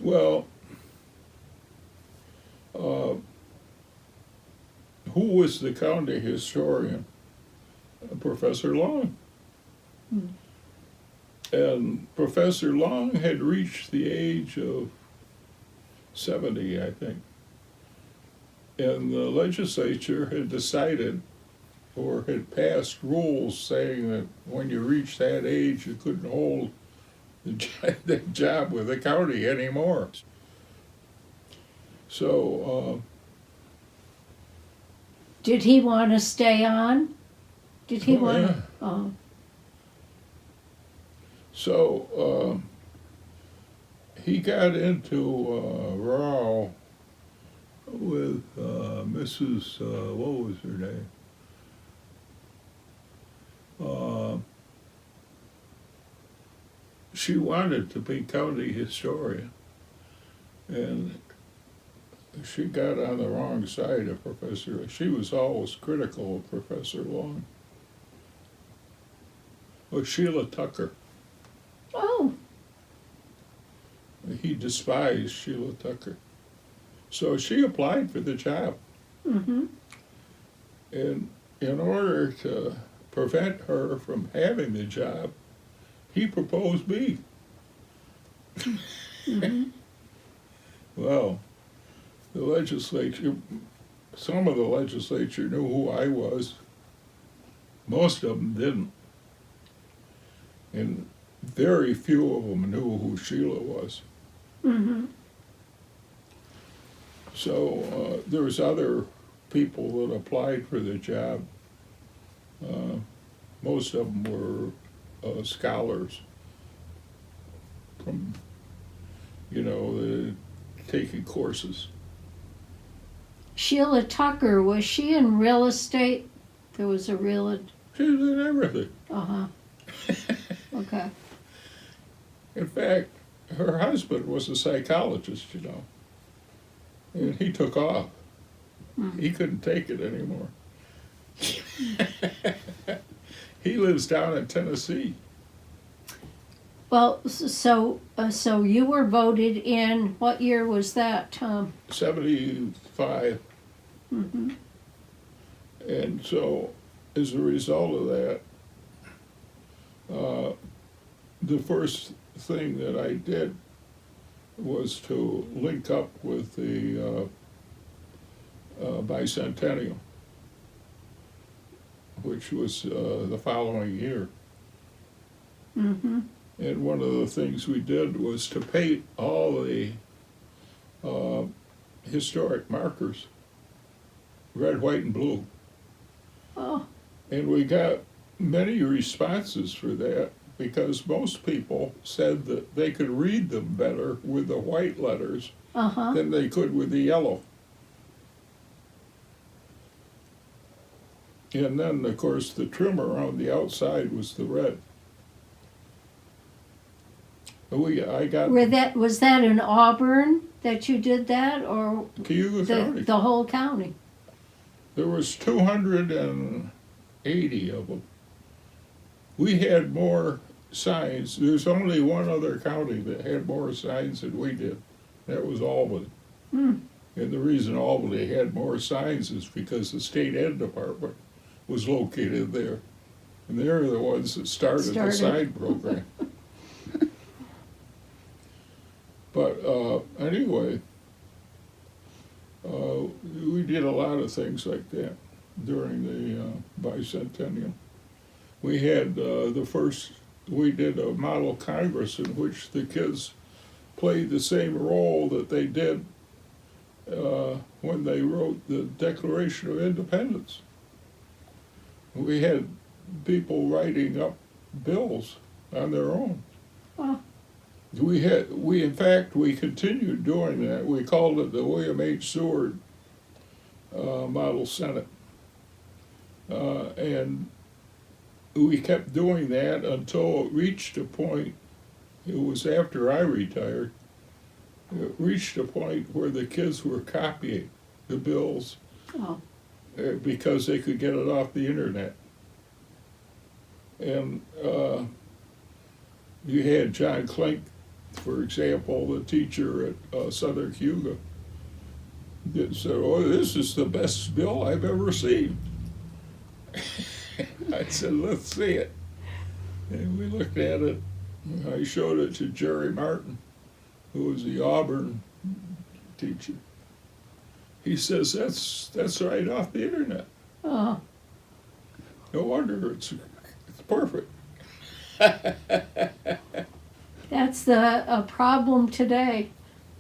Well, who was the county historian? Professor Long. Mm. And Professor Long had reached the age of 70, I think. And the legislature had decided or had passed rules saying that when you reached that age, you couldn't hold the job with the county anymore. So Did he want to stay on? Did he want yeah. to? Oh, So he got into row with Mrs. What was her name? She wanted to be county historian, and she got on the wrong side of Professor. She was always critical of Professor Long. Oh, Sheila Tucker. oh, He despised Sheila Tucker. So she applied for the job. mm-hmm. And in order to prevent her from having the job, he proposed me. Mm-hmm. Well, the legislature, some of the legislature knew who I was. Most of them didn't. And very few of them knew who Sheila was. Mm-hmm. So there was other people that applied for the job. Most of them were scholars from, taking courses. Sheila Tucker, was she in real estate? There was a real. She was in everything. Uh-huh. Okay. In fact, her husband was a psychologist, and he took off. He couldn't take it anymore. He lives down in Tennessee. Well, so you were voted in. What year was that, Tom? 75. Mm-hmm. And so, as a result of that, the first thing that I did was to link up with the bicentennial, which was the following year. Mm-hmm. And one of the things we did was to paint all the historic markers, red, white, and blue. Oh. And we got many responses for that because most people said that they could read them better with the white letters Uh-huh. than they could with the yellow. And then, of course, the trim around the outside was the red. I got Was that in Auburn that you did that, or Cayuga County. the whole county? There was 280 of them. We had more signs. There's only one other county that had more signs than we did. That was Albany. Hmm. And the reason Albany had more signs is because the state ed department was located there. And they're the ones that started the sign program. But anyway, we did a lot of things like that during the bicentennial. We had we did a model Congress in which the kids played the same role that they did when they wrote the Declaration of Independence. We had people writing up bills on their own. Oh. We continued doing that. We called it the William H. Seward Model Senate. And we kept doing that until it reached a point, it was after I retired, it reached a point where the kids were copying the bills because they could get it off the internet. And you had John Klink, for example, the teacher at Southern Cayuga, that said, "Oh, this is the best bill I've ever seen." I said, "Let's see it." And we looked at it. I showed it to Jerry Martin, who was the Auburn teacher. He says, that's right off the internet. Oh. No wonder it's perfect. That's a problem today.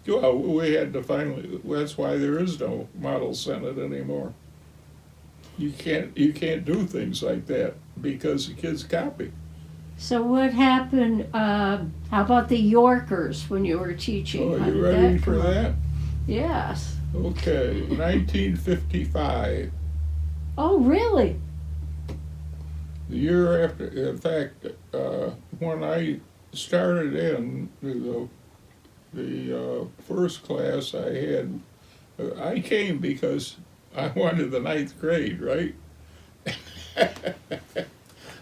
Well, we had to finally, that's why there is no model Senate anymore. you can't do things like that because the kids copy. So what happened, how about the Yorkers when you were teaching? Oh, How you did ready that for come up? that? Yes. Okay, 1955. Oh, really? The year after, in fact, when I started in the first class I had, I came because I wanted the ninth grade, right?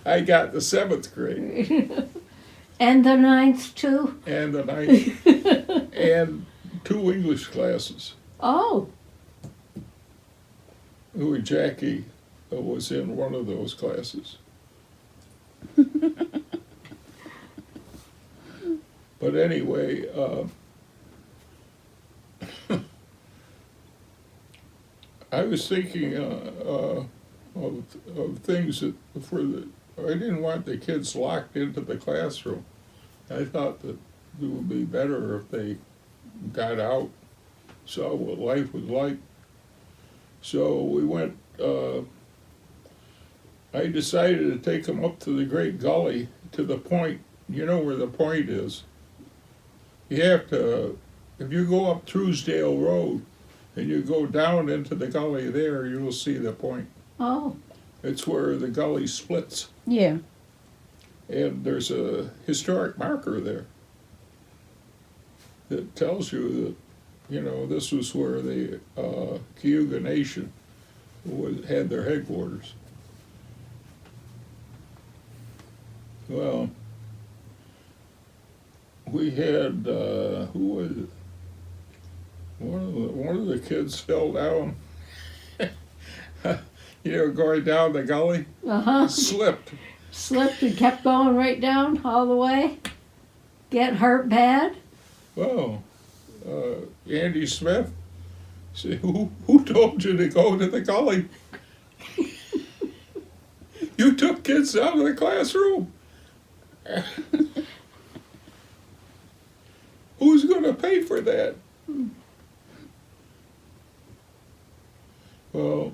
I got the seventh grade And the ninth too? and the ninth and two English classes. Oh, Who Jackie was in one of those classes. But anyway, I was thinking of things that I didn't want the kids locked into the classroom. I thought that it would be better if they got out, saw what life was like. So we went, I decided to take them up to the Great Gully, to the point. You know where the point is. You have to, if you go up Truesdale Road and you go down into the gully there, you'll see the point. oh, It's where the gully splits. Yeah. And there's a historic marker there that tells you that, this was where the Cayuga Nation had their headquarters. Well, we had, who was it? One of the kids fell down, going down the gully, uh-huh. slipped. Slipped and kept going right down all the way? Get hurt bad? Well, Andy Smith said, who told you to go to the gully? You took kids out of the classroom. Who's going to pay for that? Well,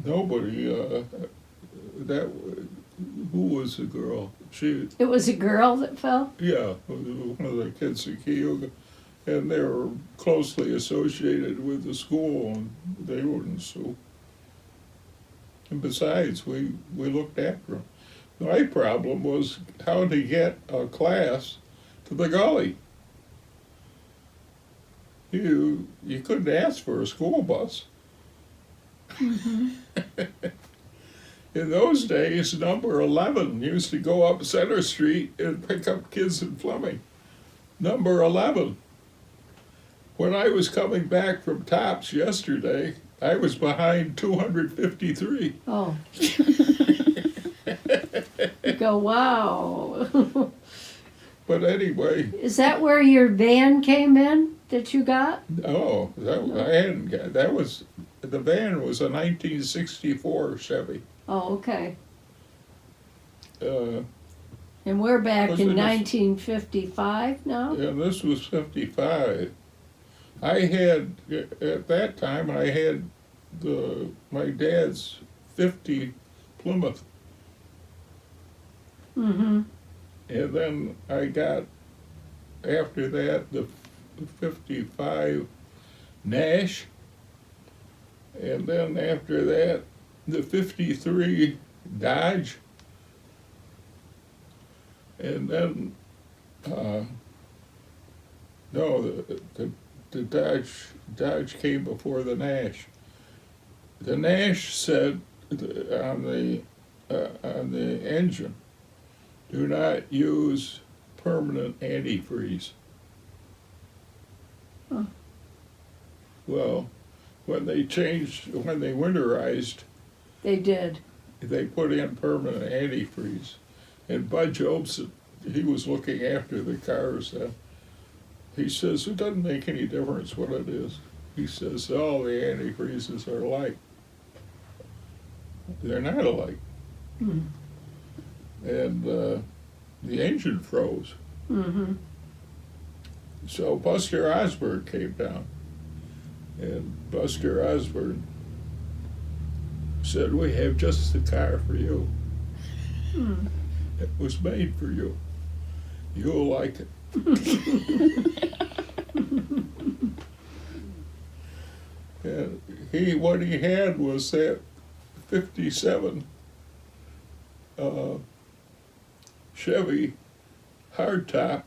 nobody. Who was the girl? It was a girl that fell? Yeah, one of the kids at Cayuga, and they were closely associated with the school, and they wouldn't sue. And besides, we looked after them. My problem was how to get a class to the gully. You couldn't ask for a school bus. Mm-hmm. In those days, number 11 used to go up Center Street and pick up kids in Fleming. Number 11. When I was coming back from Tops yesterday, I was behind 253. Oh. You go, wow. But anyway. Is that where your van came in that you got? Oh, I hadn't got, the van was a 1964 Chevy. Oh, okay. Uh, And we're back Was in it 1955 now? and this was 55. I had, at that time, I had my dad's 50 Plymouth. Mm-hmm. And then I got, after that, the 55 Nash. And then after that, the 53 Dodge. And then, no, the Dodge came before the Nash. The Nash said on the engine, do not use permanent antifreeze. Huh. Well, when they winterized, They did. they put in permanent antifreeze. And Bud Jobson, he was looking after the cars then. He says, it doesn't make any difference what it is. He says, all the antifreezes are alike. They're not alike. Mm. And the engine froze. Mm-hmm. So Buster Osborne came down. And Buster Osborne said, "We have just the car for you. Hmm. It was made for you. You'll like it." And what he had was that 57 Chevy hardtop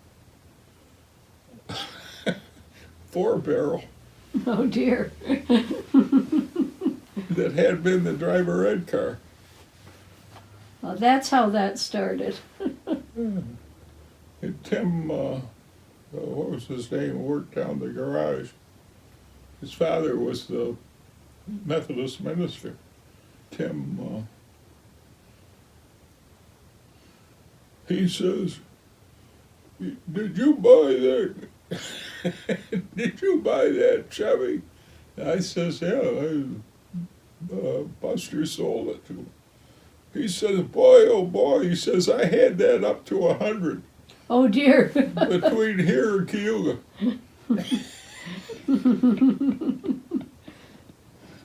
4-barrel Oh dear. that had been the driver ed car. Well, that's how that started. And Tim, what was his name, worked down the garage. His father was the Methodist minister. Tim, he says, "Did you buy that? Did you buy that Chevy?" I says, "Yeah, Buster sold it to him." He says, "Boy, oh boy," he says, "I had that up to 100 Oh dear. between here and Cayuga."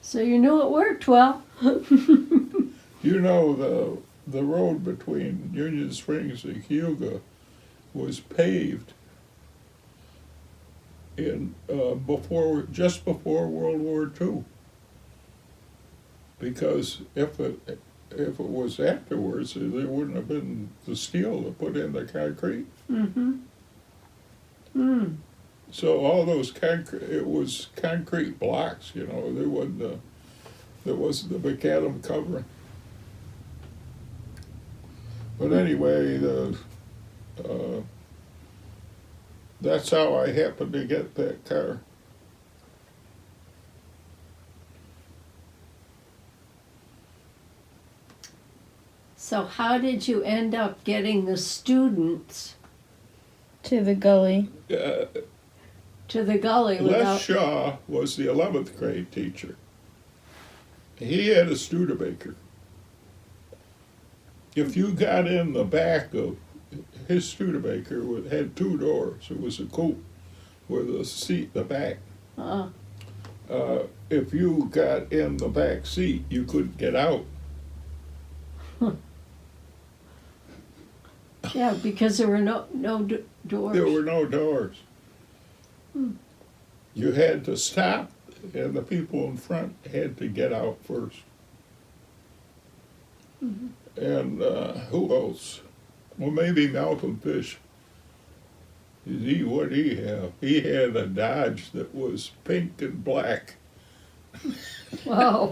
So you knew it worked well. You know, the road between Union Springs and Cayuga was paved in just before World War II. Because if it was afterwards, there wouldn't have been the steel to put in the concrete. Mm-hmm. Mm. So all those it was concrete blocks, there wasn't the macadam covering. But anyway, that's how I happened to get that car. So how did you end up getting the students To the gully. to the gully Les without? Shaw was the 11th grade teacher. He had a Studebaker. If you got in the back of his Studebaker, it had 2 doors. It was a coupe with a seat in the back. Uh, If you got in the back seat, you couldn't get out. yeah, because there were no doors. There were no doors. Hmm. You had to stop, and the people in front had to get out first. Mhm. And who else? Well, maybe Malcolm Fish. What did he have? He had a Dodge that was pink and black. Whoa.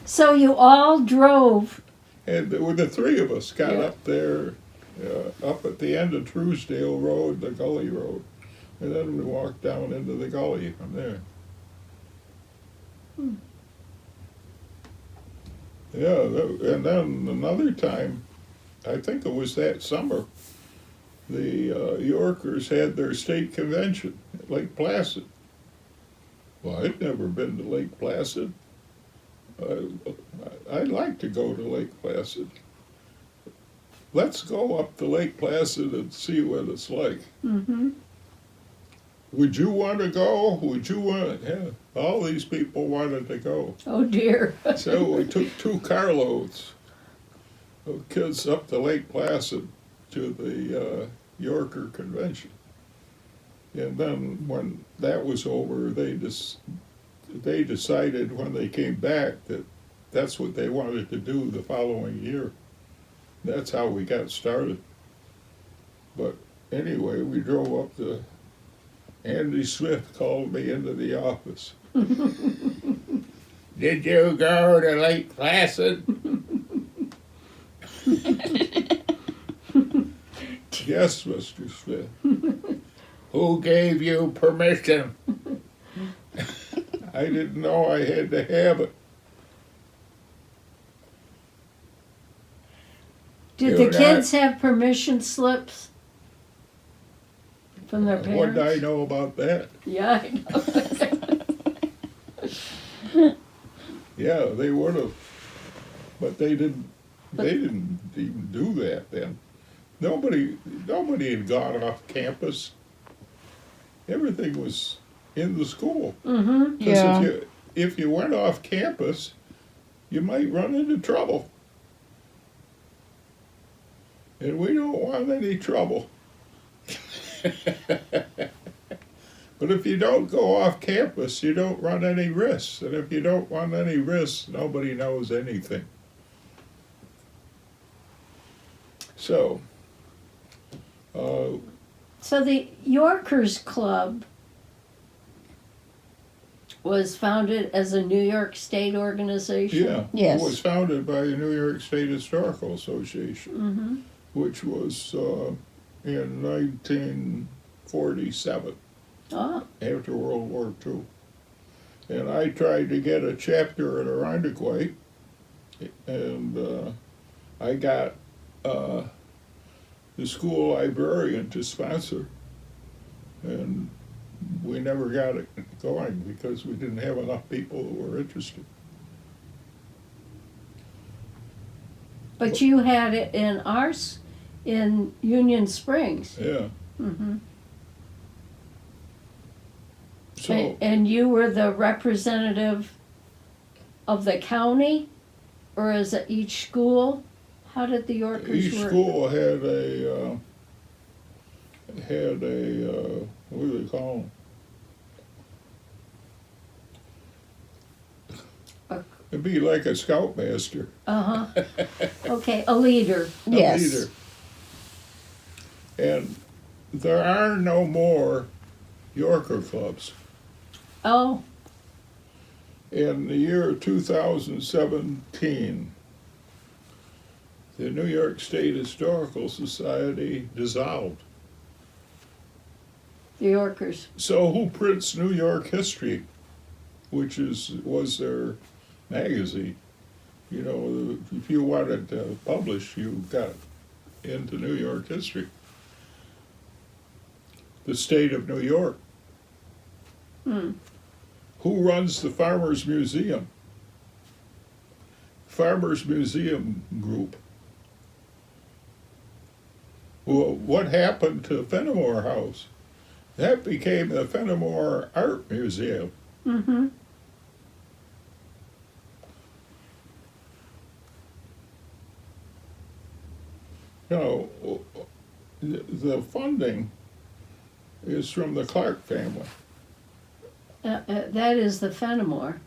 So you all drove. And the 3 of us got Yeah. up there, up at the end of Truesdale Road, the Gully Road. And then we walked down into the gully from there. Hmm. Yeah, and then another time, I think it was that summer, the Yorkers had their state convention at Lake Placid. Well, I'd never been to Lake Placid. I'd like to go to Lake Placid. Let's go up to Lake Placid and see what it's like. Mm-hmm. Would you want to go? Would you want? Yeah, all these people wanted to go. Oh dear. So we took 2 carloads of kids up to Lake Placid to the Yorker convention. And then when that was over, they decided when they came back that that's what they wanted to do the following year. That's how we got started. But anyway, we drove up to, Andy Smith called me into the office. "Did you go to Lake Placid?" "Yes, Mr. Smith." "Who gave you permission?" "I didn't know I had to have it." Did You're the kids have permission slips from their What parents? did I know about that? Yeah, I know. Yeah, they would have, but they didn't. They didn't even do that then. Nobody had gone off campus. Everything was in the school. Mm-hmm. Because Yeah. if you went off campus, you might run into trouble. And we don't want any trouble. But if you don't go off campus, you don't run any risks. And if you don't run any risks, nobody knows anything. So, So the Yorkers Club was founded as a New York State organization? yeah, Yes. it was founded by the New York State Historical Association, Mm-hmm. which was in 1947. Oh, After World War II. And I tried to get a chapter at Irondequoit, and I got the school librarian to sponsor, and we never got it going because we didn't have enough people who were interested. but you had it in ours in Union Springs. Yeah. Mm-hmm. So And you were the representative of the county, or is it each school? How did the Yorkers each work? school had a what do they call them? It'd be like a scoutmaster. Uh-huh. Okay, a leader. A Yes. leader. And there are no more Yorker clubs. Oh, In the year 2017, the New York State Historical Society dissolved. the Yorkers. So who prints New York history, which was their magazine? You know, if you wanted to publish, you got into New York history. The state of New York. Hmm. Who runs the Farmers Museum? Farmers Museum Group. Well, what happened to Fenimore House? That became the Fenimore Art Museum. Mm-hmm. You know, the funding is from the Clark family. That is the Fenimore.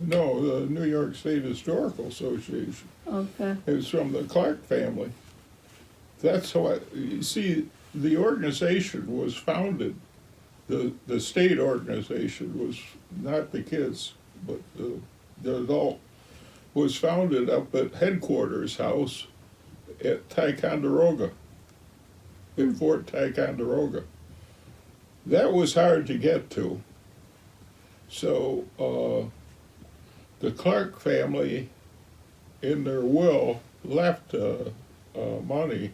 No, the New York State Historical Association. Okay. It's from the Clark family. That's how you see, the organization was founded, the state organization was not the kids, but the adult, was founded up at headquarters house at Ticonderoga, at Fort Ticonderoga. That was hard to get to. So the Clark family, in their will, left money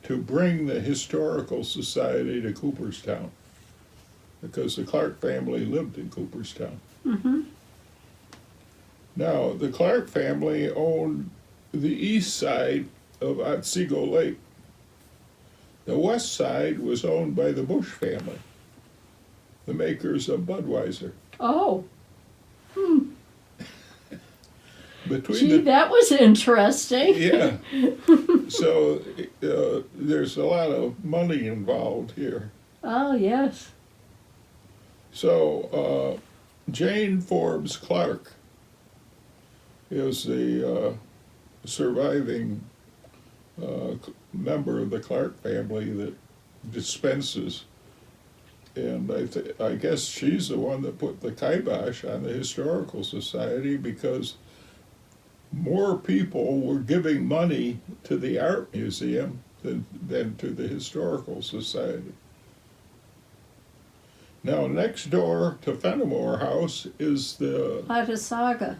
to bring the Historical Society to Cooperstown, because the Clark family lived in Cooperstown. Mm-hmm. Now, the Clark family owned the east side of Otsego Lake. The west side was owned by the Bush family, the makers of Budweiser. Oh, Between gee, that was interesting. yeah. So there's a lot of money involved here. Oh, yes. So Jane Forbes Clark is the surviving member of the Clark family that dispenses. And I guess she's the one that put the kibosh on the Historical Society, because more people were giving money to the art museum than to the Historical Society. Now, next door to Fenimore House is Saga.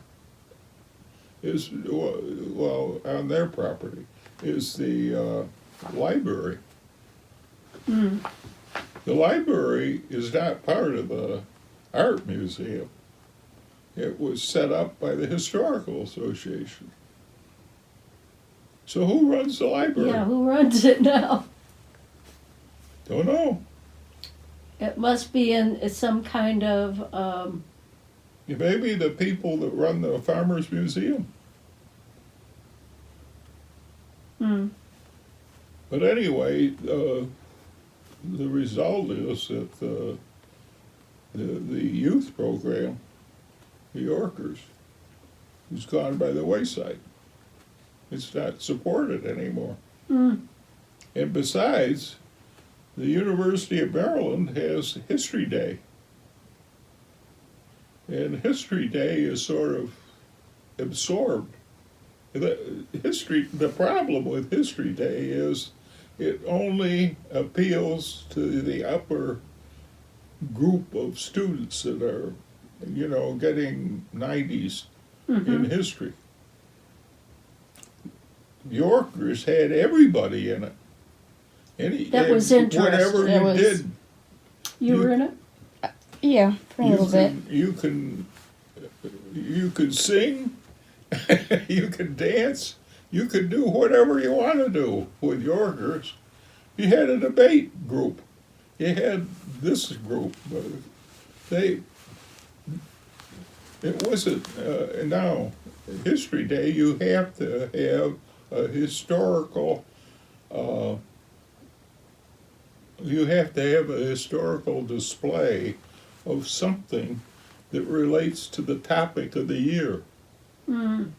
well, on their property, is the library. Mm. The library is not part of the art museum. It was set up by the Historical Association. So who runs the library? Yeah, who runs it now? Don't know. It must be in some kind of, Maybe the people that run the Farmers Museum. Mm. But anyway, the result is that the youth program, the Yorkers, has gone by the wayside. It's not supported anymore. Mm. And besides, the University of Maryland has History Day. And History Day is sort of absorbed. The problem with History Day is it only appeals to the upper group of students that are, getting 90s in history. Yorkers had everybody in it. That was interesting. Whatever you did. You were in it? Yeah, for a little bit. You could sing, you could dance, you could do whatever you want to do with Yorkers. You had a debate group. You had this group. It wasn't, now, History Day, you have to have a historical, display of something that relates to the topic of the year. Mm.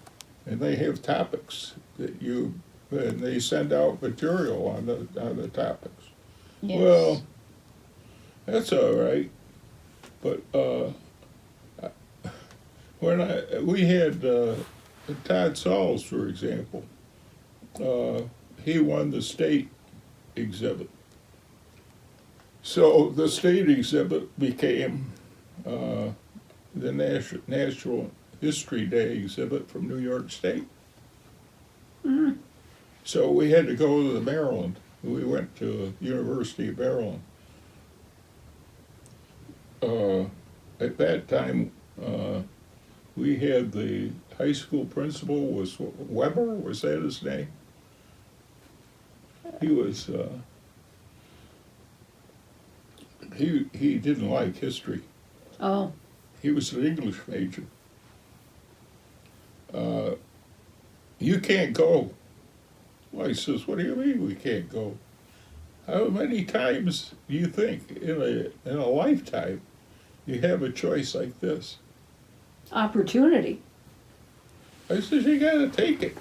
And they have topics and they send out material on the topics. Yes. Well, that's all right, but we had Todd Sauls, for example, he won the state exhibit. So the state exhibit became the National History Day exhibit from New York State. Mm. So we had to go to Maryland. We went to University of Maryland. At that time, we had the high school principal was Weber, was that his name? He was, he didn't like history. Oh. He was an English major. You can't go. Well, he says, what do you mean we can't go? How many times do you think in a lifetime you have a choice like this? Opportunity. I says, you gotta take it.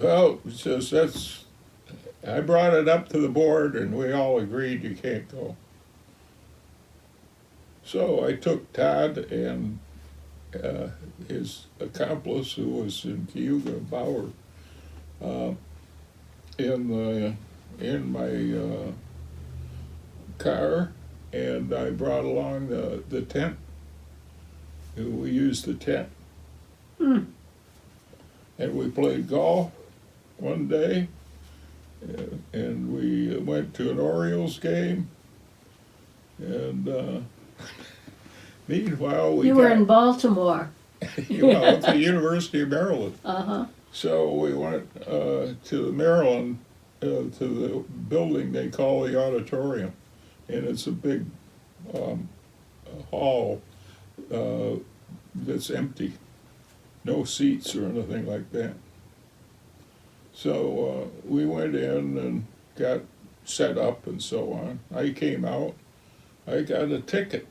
Well, he says, I brought it up to the board and we all agreed you can't go. So I took Todd and his accomplice, who was in Cayuga Bauer, in my car, and I brought along the tent. We used the tent. Mm. And we played golf one day, and we went to an Orioles game, and meanwhile we You were in Baltimore. well, at the University of Maryland. Uh-huh. So we went to Maryland, to the building they call the auditorium, and it's a big hall that's empty, no seats or anything like that. So we went in and got set up and so on. I came out, I got a ticket.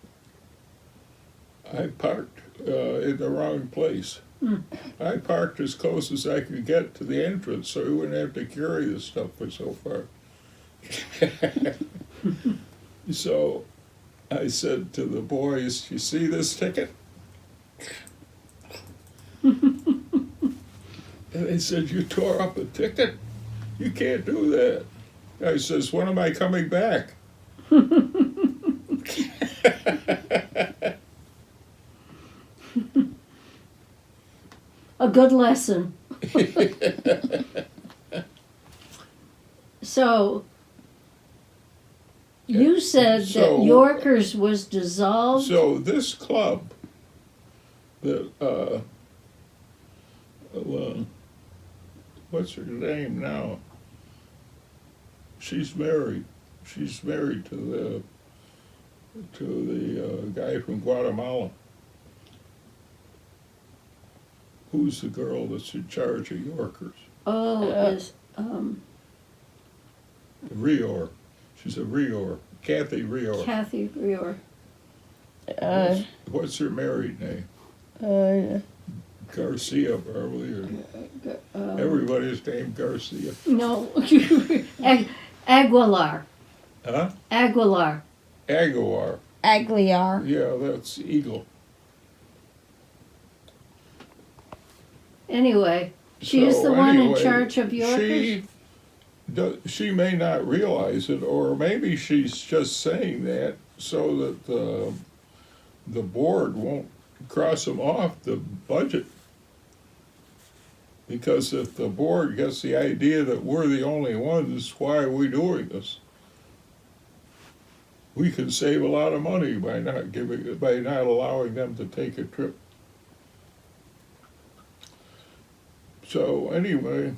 I parked in the wrong place. Mm. I parked as close as I could get to the entrance so we wouldn't have to carry the stuff for so far. So I said to the boys, you see this ticket? And they said, you tore up a ticket? You can't do that. I says, when am I coming back? A good lesson. So, you said that Yorkers was dissolved? So this club, that, what's her name now? She's married. She's married to the guy from Guatemala. Who's the girl that's in charge of Yorkers? Oh, is Rior. She's a Rior. Kathy Rior. Kathy Rior. What's her married name? Garcia, probably, or everybody's named Garcia. No, Aguilar. Huh? Aguilar. Aguilar. Aguilar. Yeah, that's Eagle. Anyway, she is the one in charge of Yorkers. She may not realize it, or maybe she's just saying that so that the board won't cross them off the budget. Because if the board gets the idea that we're the only ones, why are we doing this? We can save a lot of money by not allowing them to take a trip. So anyway.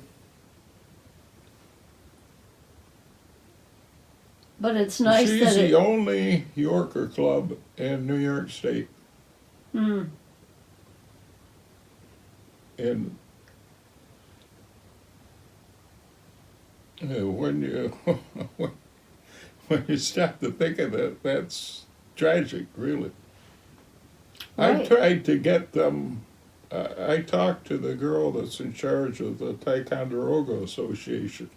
But it's nice she's that the only Yorker club in New York State. Hmm. And when you when you stop to think of it, that's tragic, really. Right. I tried to get them. I talked to the girl that's in charge of the Ticonderoga Association,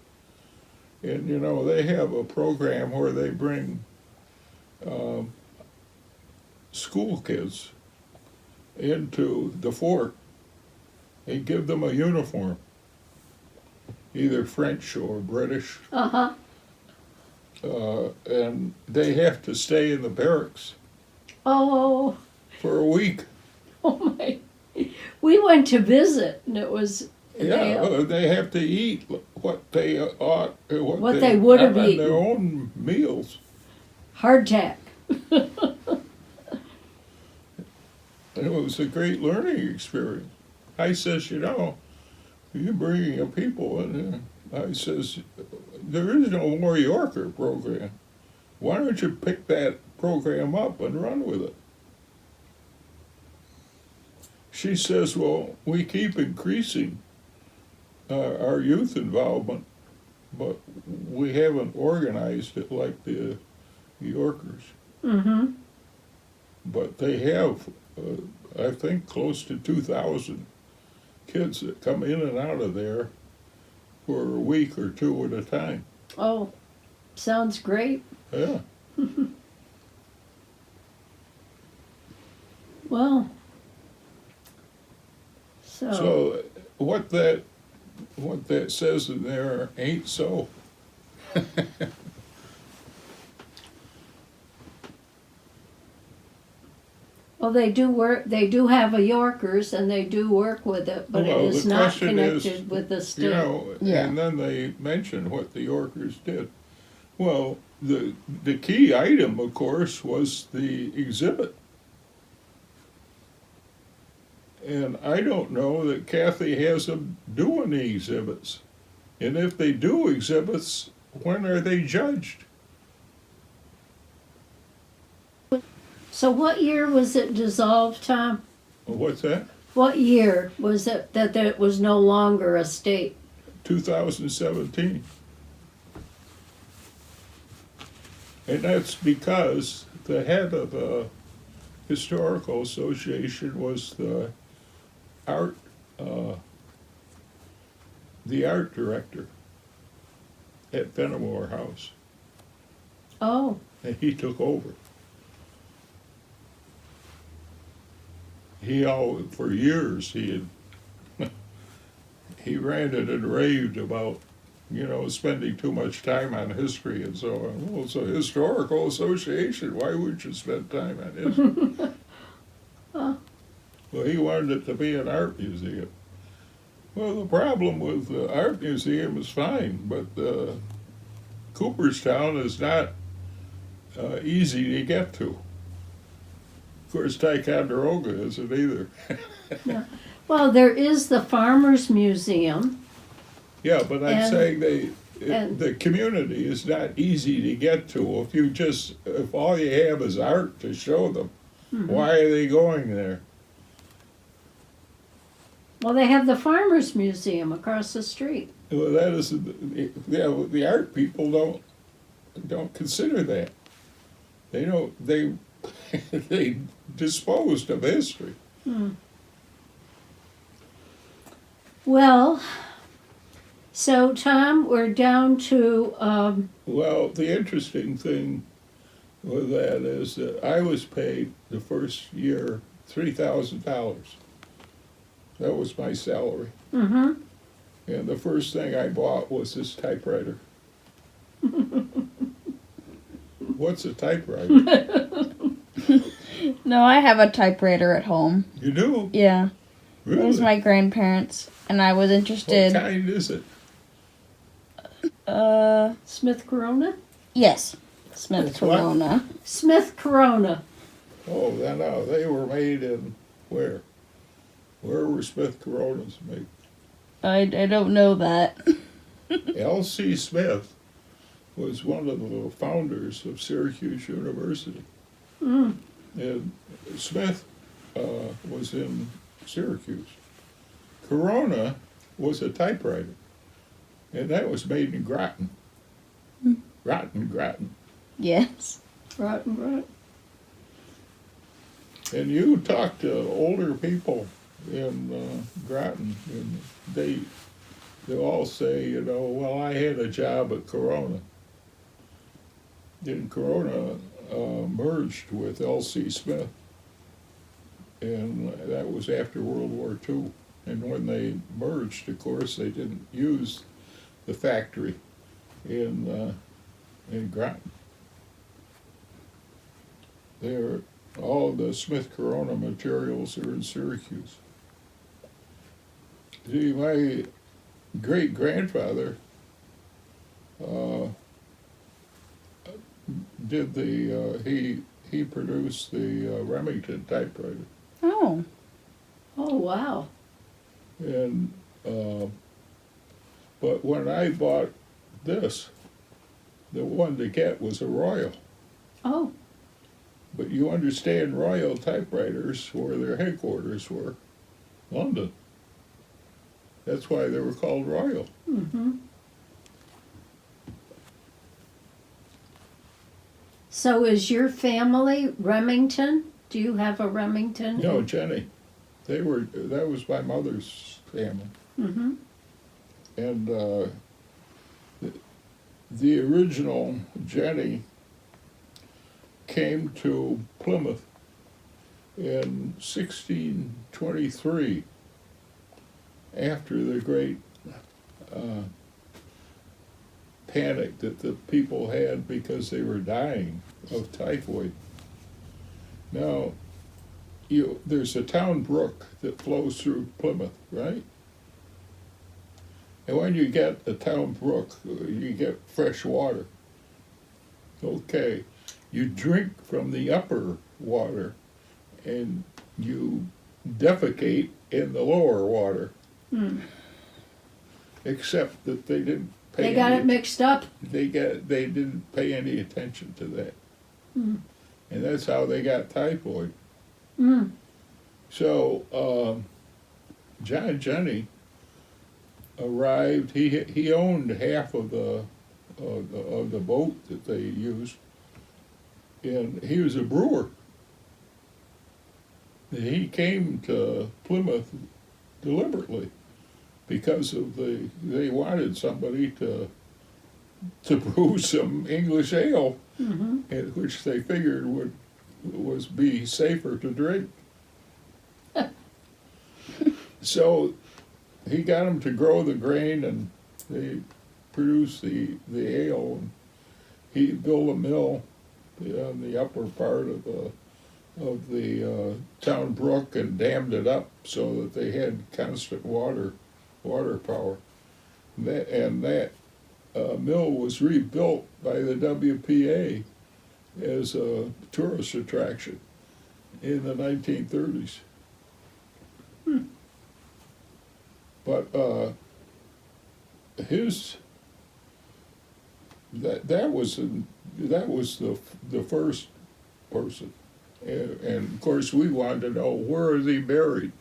and you know they have a program where they bring school kids into the fort and give them a uniform, either French or British. Uh-huh. And they have to stay in the barracks Oh, for a week. oh my. We went to visit, and it was... They have to eat what they ought, What they would have on eaten. their own meals. Hardtack. And it was a great learning experience. I says, you know, you're bringing a people in. I says, there is no more Yorker program. Why don't you pick that program up and run with it? She says, well, we keep increasing our youth involvement, but we haven't organized it like the Yorkers. Mm-hmm. But they have, I think, close to 2,000 kids that come in and out of there for a week or two at a time. Oh, sounds great. Yeah. Well, So what that says in there ain't so. well, they do work. They do have a Yorkers, and they do work with it, but Well, it is the not question connected is, with the state. You know, Yeah. and then they mentioned what the Yorkers did. Well, the key item, of course, was the exhibit. And I don't know that Kathy has them do any exhibits. And if they do exhibits, when are they judged? So what year was it dissolved, Tom? What's that? What year was it that it was no longer a state? 2017. And that's because the head of the Historical Association was the art director at Fenimore House. Oh, And he took over. For years, he ranted and raved about, you know, spending too much time on history and so on. Well, it's a historical association. Why would you spend time on history? Huh. Well, he wanted it to be an art museum. Well, the problem with the art museum is fine, but Cooperstown is not easy to get to. Of course, Ticonderoga isn't either. yeah. Well, there is the Farmers Museum. Yeah, but I'm saying and- the community is not easy to get to. If all you have is art to show them, why are they going there? Well, they have the Farmers Museum across the street. Well, that is, the art people don't consider that. They don't, they, they disposed of history. Well, so Tom, we're down to, Well, the interesting thing with that is that I was paid the first year $3,000. That was my salary. mhm. And the first thing I bought was this typewriter. What's a typewriter? No, I have a typewriter at home. You do? Yeah. Really? It was my grandparents, and I was What interested. kind is it? Smith Corona? Yes. Smith It's what? Corona. Smith Corona. Oh, no, they were made in where? Where were Smith Coronas made? I don't know that. L.C. Smith was one of the founders of Syracuse University. Mm. And Smith was in Syracuse. Corona was a typewriter, and that was made in Groton. Groton. Yes. Right. And you talk to older people in Groton, and they all say, well, I had a job at Corona. Then Corona merged with L.C. Smith, and that was after World War II. And when they merged, of course, they didn't use the factory in Groton. All the Smith Corona materials are in Syracuse. See, my great-grandfather he produced the Remington typewriter. Oh. Oh, wow. And but when I bought this, the one to get was a Royal. Oh, But you understand Royal typewriters, where their headquarters were, London. That's why they were called Royal. mm-hmm. So is your family Remington? Do you have a Remington? No, Jenny. That was my mother's family. Mm-hmm. And the original Jenny came to Plymouth in 1623 after the great panic that the people had because they were dying of typhoid. Now, there's a town brook that flows through Plymouth, right? And when you get the town brook, you get fresh water. Okay, you drink from the upper water and you defecate in the lower water. Mm. Except that they didn't pay They got it mixed up. They didn't pay any attention to that. Mm. And that's how they got typhoid. Mm. So Jenny arrived. He owned half of the boat that they used, and he was a brewer. And he came to Plymouth deliberately because of they wanted somebody to brew some English ale, Mm-hmm. which they figured was be safer to drink. So he got them to grow the grain, and they produced the ale. And he built a mill on the upper part of the town brook and dammed it up so that they had constant water power. That mill was rebuilt by the WPA as a tourist attraction in the 1930s. But that was the first person, and of course we wanted to know, where is he buried?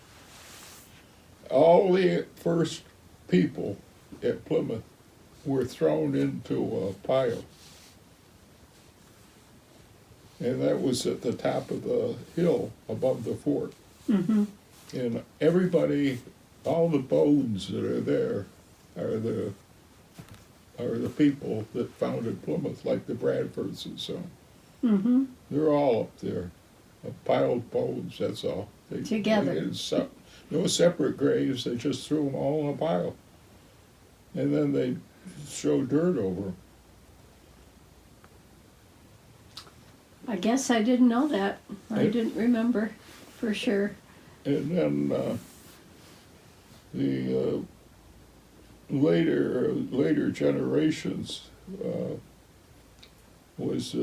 all the first people at Plymouth were thrown into a pile. And that was at the top of the hill above the fort. Mm-hmm. And everybody, all the bones that are there are the people that founded Plymouth, like the Bradfords and so on. Mm-hmm. They're all up there, piled bones, that's all. Together. No separate graves, they just threw them all in a pile. And then they throw dirt over them. I guess I didn't know that. I didn't remember for sure. And then the later generations was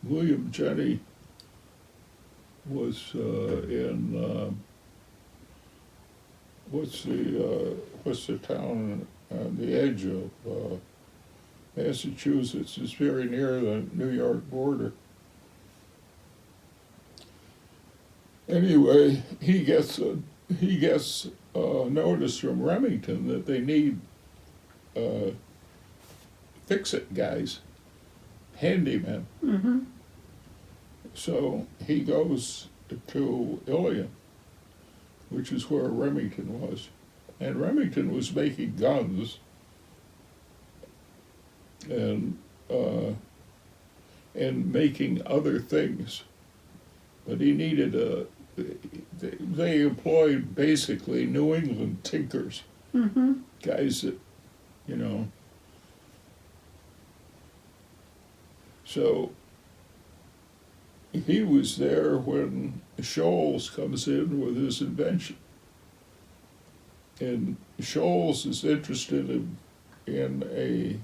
William Jenney was in what's the town on the edge of Massachusetts? It's very near the New York border. Anyway, he gets notice from Remington that they need fix-it guys, handymen. Mm-hmm. So he goes to Ilion, which is where Remington was. And Remington was making guns and making other things. But he needed they employed basically New England tinkers, Mm-hmm. guys that, you know. So he was there when Scholes comes in with his invention. And Scholes is interested in a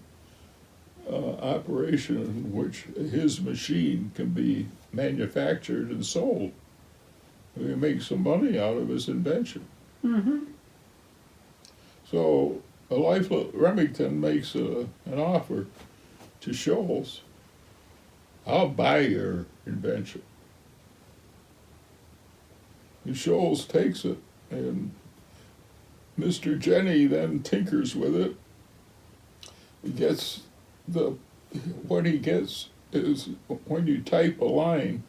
operation in which his machine can be manufactured and sold. He makes some money out of his invention. Mm-hmm. So Remington makes an offer to Scholes. I'll buy your invention. And Scholes takes it, and Mr. Jenney then tinkers with it. What he gets is when you type a line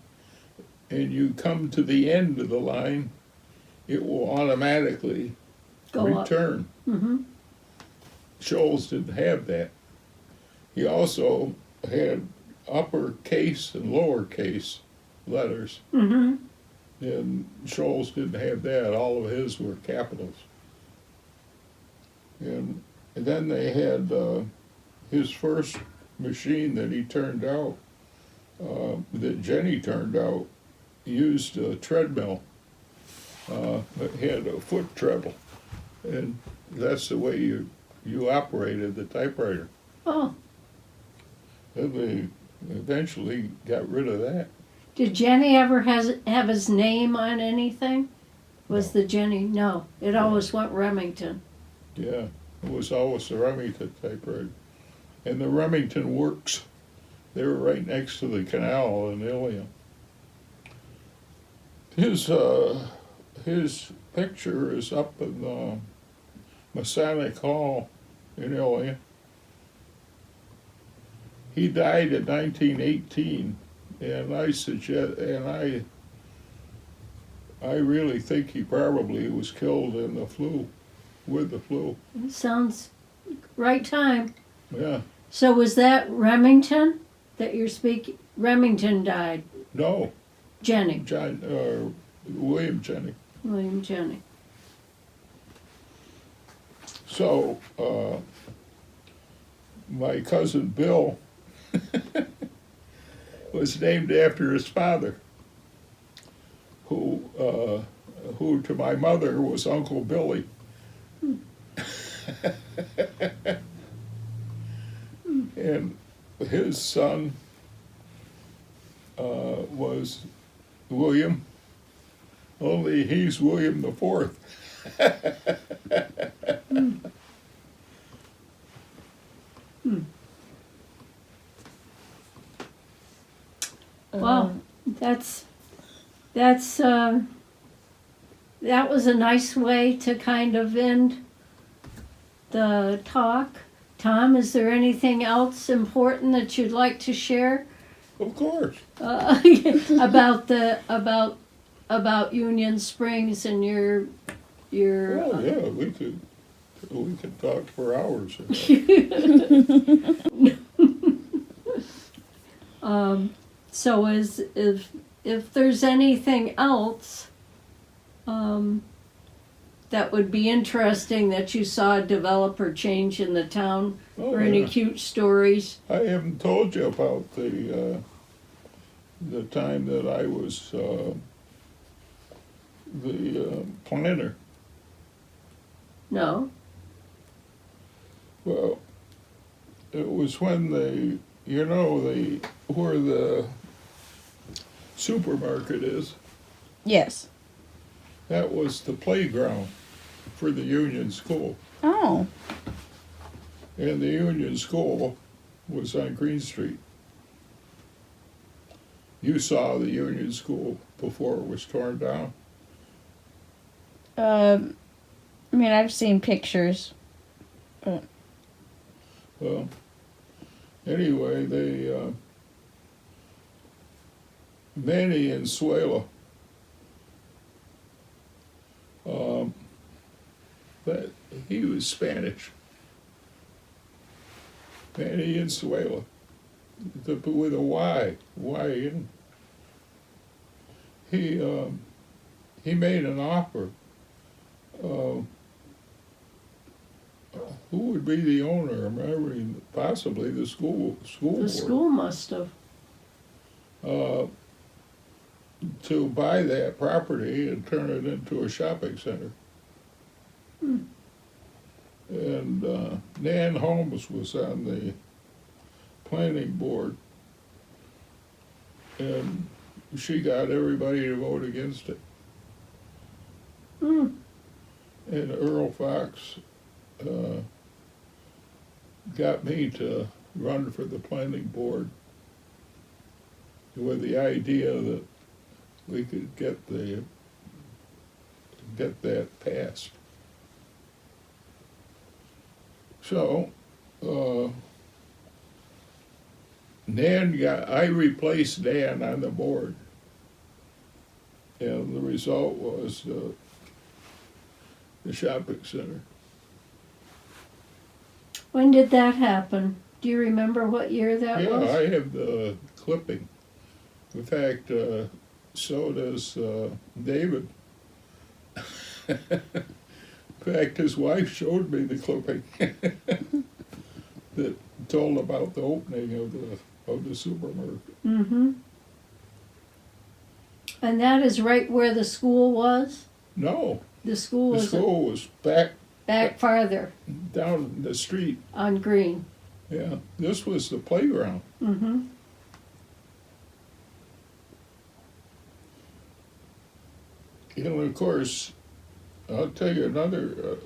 and you come to the end of the line, it will automatically Go return. up. Mm-hmm. Scholes didn't have that. He also had uppercase and lowercase letters, Mm-hmm. and Scholes didn't have that. All of his were capitals. And then they had his first machine that he turned out, that Jenney turned out, used a treadmill. It had a foot treadle, and that's the way you operated the typewriter. Oh, Then they eventually got rid of that. did Jenny ever have his name on anything? Was No. the Jenny? No, it always went Remington. Yeah, it was always the Remington typewriter. And the Remington Works, they were right next to the canal in Ilion. His picture is up in the Masonic Hall in Ilion. He died in 1918, and I really think he probably was killed in the flu, with the flu. Sounds right time. Yeah. So was that Remington that you're speaking? Remington died. No, Jenny. William Jenney. William Jenny. So, my cousin Bill was named after his father, who to my mother was Uncle Billy. And his son was William, only he's William the Fourth. Wow, that's that was a nice way to kind of end the talk. Tom, is there anything else important that you'd like to share Of course. about about Union Springs and your Oh yeah, we could talk for hours. So if there's anything else that would be interesting that you saw develop or change in the town, Oh, or any yeah. cute stories? I haven't told you about the time that I was the planner. No? Well, it was when where the supermarket is, Yes. that was the playground for the Union School. Oh. And the Union School was on Green Street. You saw the Union School before it was torn down. I mean, I've seen pictures. Well, anyway, Manny and Suela, that he was Spanish. Manny and Suela, with a Y, Y-N. He made an offer. Who would be the owner? I'm remembering possibly the school The board. school must have. To buy that property and turn it into a shopping center. And Nan Holmes was on the planning board, and she got everybody to vote against it. Mm. And Earl Fox got me to run for the planning board with the idea that we could get that passed. So I replaced Dan on the board, and the result was the shopping center. When did that happen? Do you remember what year that Yeah, was? I have the clipping. In fact, so does David. In fact, his wife showed me the clipping that told about the opening of the supermarket. Mm-hmm. And that is right where the school was? No, The school the was school was back farther down the street. on Green. Yeah, this was the playground. Mm-hmm. And of course, I'll tell you another,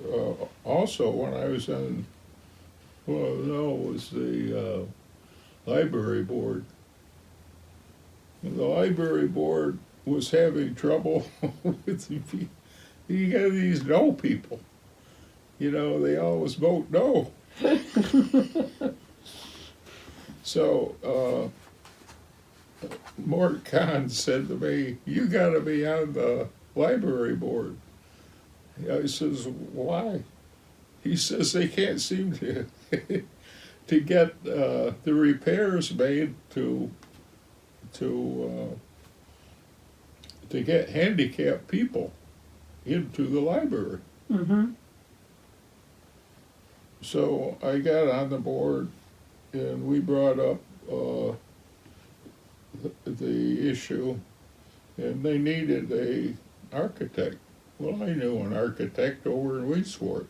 also when I was on, well, no, it was the library board. And the library board was having trouble with you got these no people. You know, they always vote no. So, Mort Kahn said to me, "You gotta be on the library board." I says, "Why?" He says, "They can't seem to to get the repairs made to get handicapped people into the library." Mm-hmm. So I got on the board, and we brought up the issue, and they needed a architect. Well, I knew an architect over in Weedsworth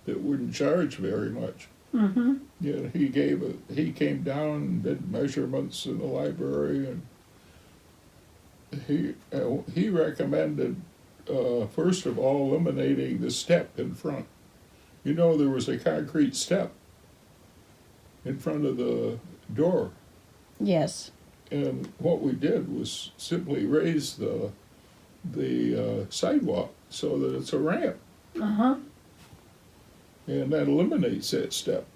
that wouldn't charge very much. Mm-hmm. Yeah, he came down and did measurements in the library, and he recommended first of all eliminating the step in front. You know, there was a concrete step in front of the door, Yes. and what we did was simply raise the sidewalk so that it's a ramp. Uh-huh. And that eliminates that step.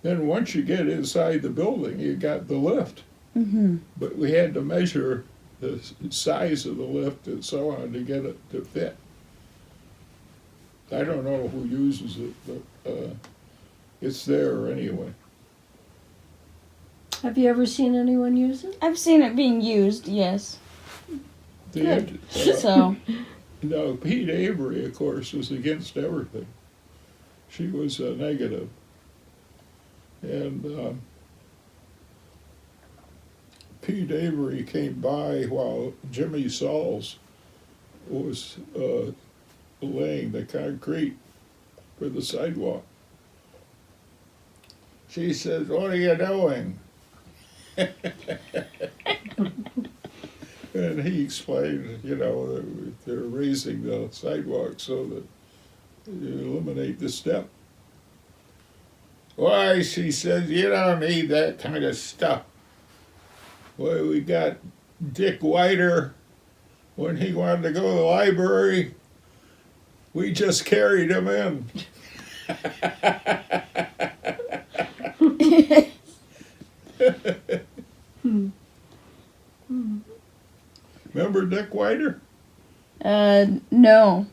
Then once you get inside the building, you got the lift. Mm-hmm. But we had to measure the size of the lift and so on to get it to fit. I don't know who uses it, but it's there anyway. Have you ever seen anyone use it? I've seen it being used, yes. Good. So, No, Pete Avery, of course, was against everything. She was negative. And Pete Avery came by while Jimmy Sauls was laying the concrete for the sidewalk. She says, "What are you doing?" And he explained, that they're raising the sidewalk so that you eliminate the step. "Why," she says, "you don't need that kind of stuff." Well, we got Dick Whiter, when he wanted to go to the library, we just carried him in. Remember Dick Whiter? No.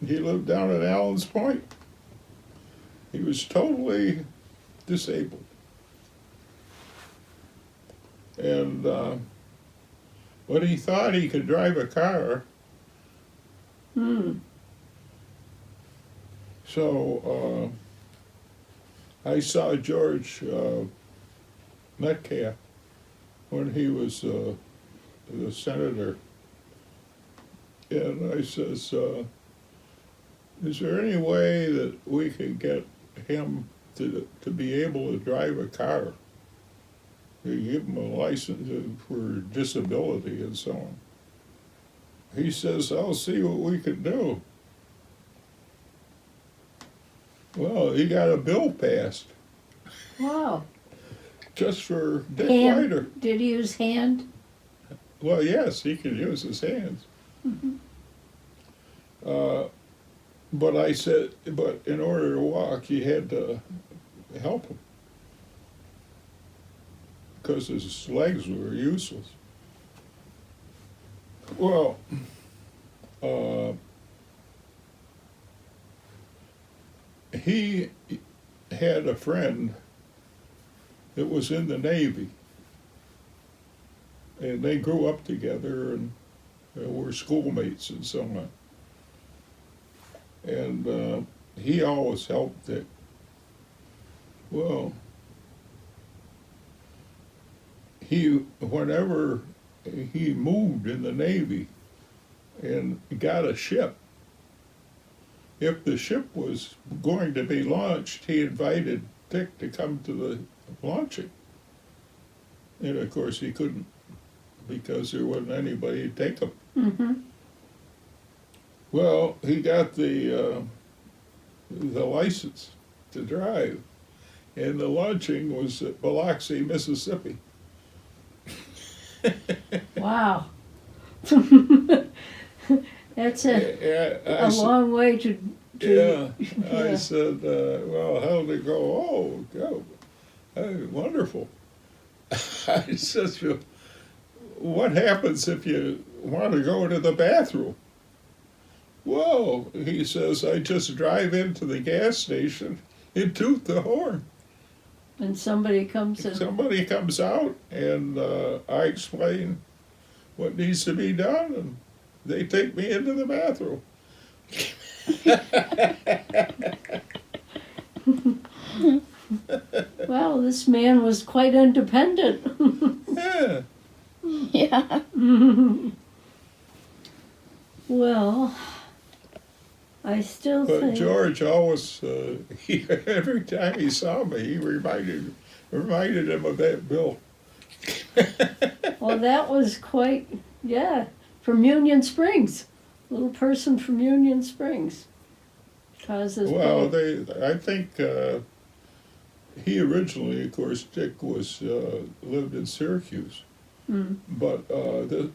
He lived down at Allen's Point. He was totally disabled. And but he thought he could drive a car. So I saw George Metcalf when he was the senator. And I says, is there any way that we could get him to be able to drive a car? You give him a license for disability and so on. He says, "I'll see what we can do." Well, he got a bill passed Wow. just for Dick Hand? Whiter. Did he use hand? Well, yes, he could use his hands. But I said, but in order to walk, you had to help him, because his legs were useless. Well, he had a friend that was in the Navy, and they grew up together and were schoolmates and so on. And he always helped Dick. Well, whenever he moved in the Navy and got a ship, if the ship was going to be launched, he invited Dick to come to the launching. And of course he couldn't, because there wasn't anybody to take him. Mm-hmm. Well, he got the license to drive, and the launching was at Biloxi, Mississippi. Wow. That's a I said, long way to yeah. I yeah. said, well, how'd it go? Oh, go. Wonderful. I said, "Well, what happens if you want to go to the bathroom?" "Well," he says, "I just drive into the gas station and toot the horn. And somebody comes in. Somebody comes out, and I explain what needs to be done, and they take me into the bathroom." Well, this man was quite independent. Yeah. Yeah. Well, I still But think George always, every time he saw me, he reminded him of that bill. well, that was quite, yeah, from Union Springs. Little person from Union Springs. Causes Well, pain. I think he originally, of course, Dick was lived in Syracuse, Mm. but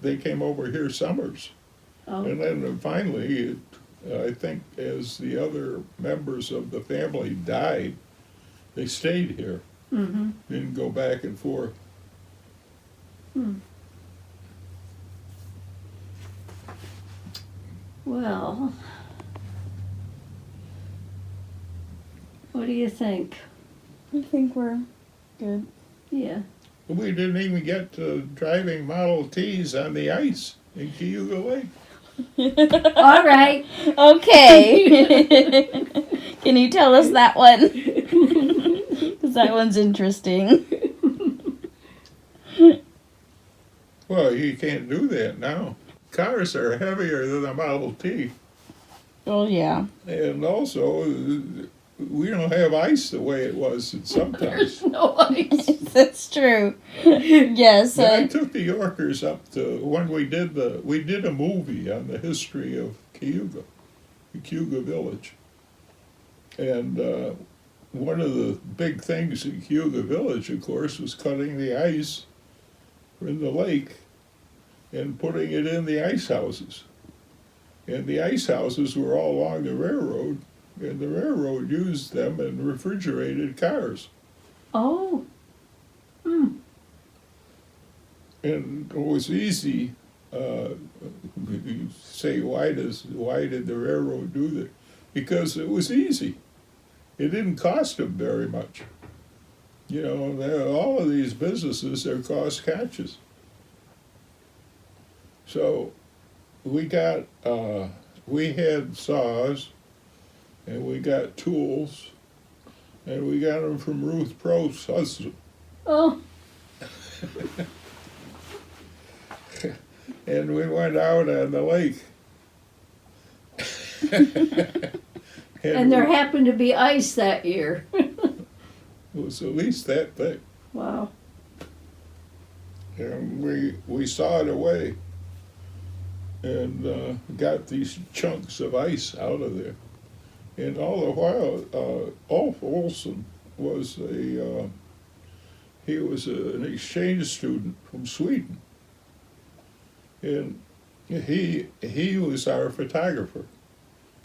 they came over here summers. Oh, And then finally, I think as the other members of the family died, they stayed here, mm-hmm. didn't go back and forth. Well, what do you think? I think we're good. Yeah. We didn't even get to driving Model Ts on the ice in Cayuga Lake. All right. Okay. Can you tell us that one? Because that one's interesting. Well, you can't do that now. Cars are heavier than a Model T. Oh, yeah. And also, we don't have ice the way it was sometimes. There's no ice. That's true. Yes. I took the Yorkers up to when we did a movie on the history of Cayuga, the Cayuga Village. And one of the big things in Cayuga Village, of course, was cutting the ice in the lake and putting it in the ice houses. And the ice houses were all along the railroad, and the railroad used them in refrigerated cars. Oh. And it was easy. You say, why did the railroad do that? Because it was easy. It didn't cost them very much. You know, all of these businesses, they're cost catches. So we had saws, and we got tools, and we got them from Ruth Prost's husband. Oh. And we went out on the lake. And there happened to be ice that year. It was at least that thick. Wow. And we sawed away and got these chunks of ice out of there. And all the while, Ulf Olson was an exchange student from Sweden. And he was our photographer.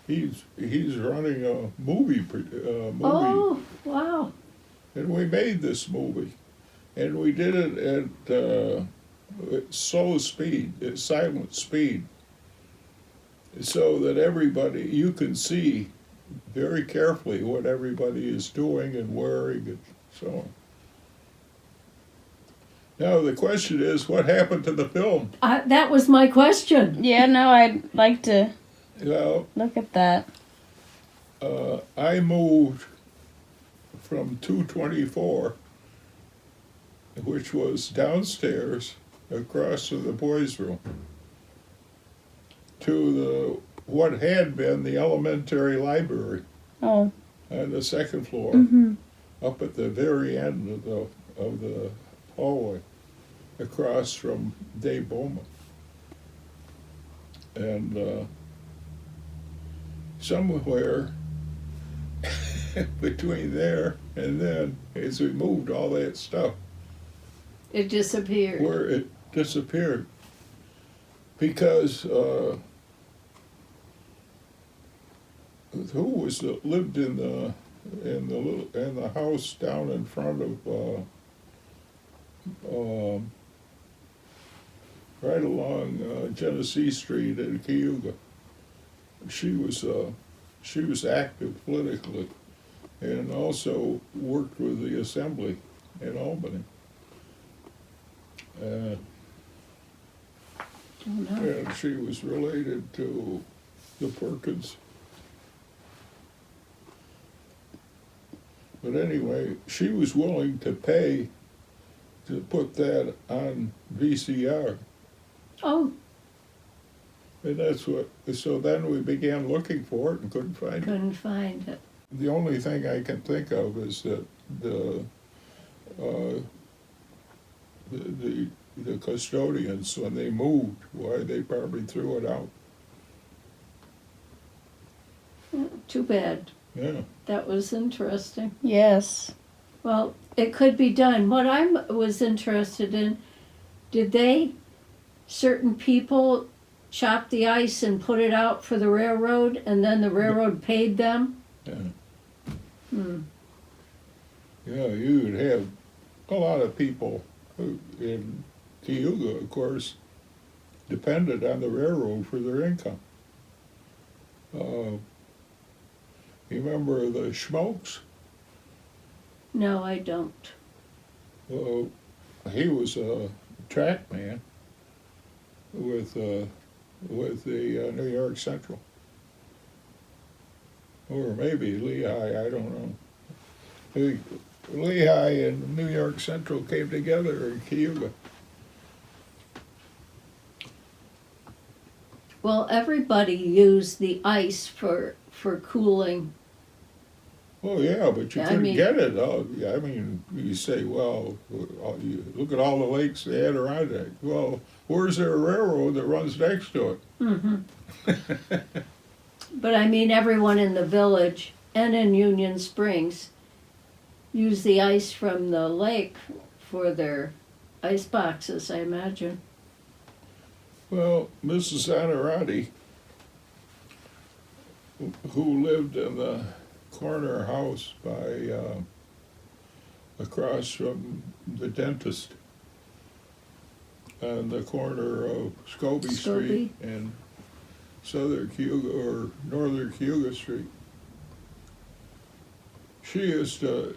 He's running a movie. Oh, wow. And we made this movie, and we did it at slow speed, at silent speed, so that you can see very carefully what everybody is doing and wearing and so on. Now the question is, what happened to the film? That was my question. Yeah, no, I'd like to Well, look at that. I moved from 224, which was downstairs across from the boys' room, to what had been the elementary library Oh. on the second floor, up at the very end of the hallway, across from Dave Bowman. And somewhere between there and then, as we moved all that stuff, It disappeared. where it disappeared, because who lived in the house down in front of right along Genesee Street in Cayuga. She was active politically, and also worked with the assembly in Albany. Oh, no. And she was related to the Perkins. But anyway, she was willing to pay to put that on VCR. Oh, And so then we began looking for it and couldn't find it. couldn't find it. The only thing I can think of is that the custodians, when they moved, why they probably threw it out. Too bad. Yeah. That was interesting. Yes. Well, it could be done. What I was interested in, did certain people chop the ice and put it out for the railroad, and then the railroad paid them? Yeah. Hmm. Yeah, you would have a lot of people in Cayuga, of course, depended on the railroad for their income. You remember the Schmokes? No, I don't. He was a track man with the New York Central, or maybe Lehigh. I don't know. Lehigh and New York Central came together in Cayuga. Well, everybody used the ice for cooling. Oh yeah, but you I couldn't mean- get it. I mean, you say, well, you look at all the lakes they had around it. Well, where's there a railroad that runs next to it? Hmm. But I mean, everyone in the village and in Union Springs used the ice from the lake for their ice boxes, I imagine. Well, Mrs. Anarati, who lived in the corner house by across from the dentist on the corner of Scobie Street and Southern Cayuga or Northern Cayuga Street. She used to,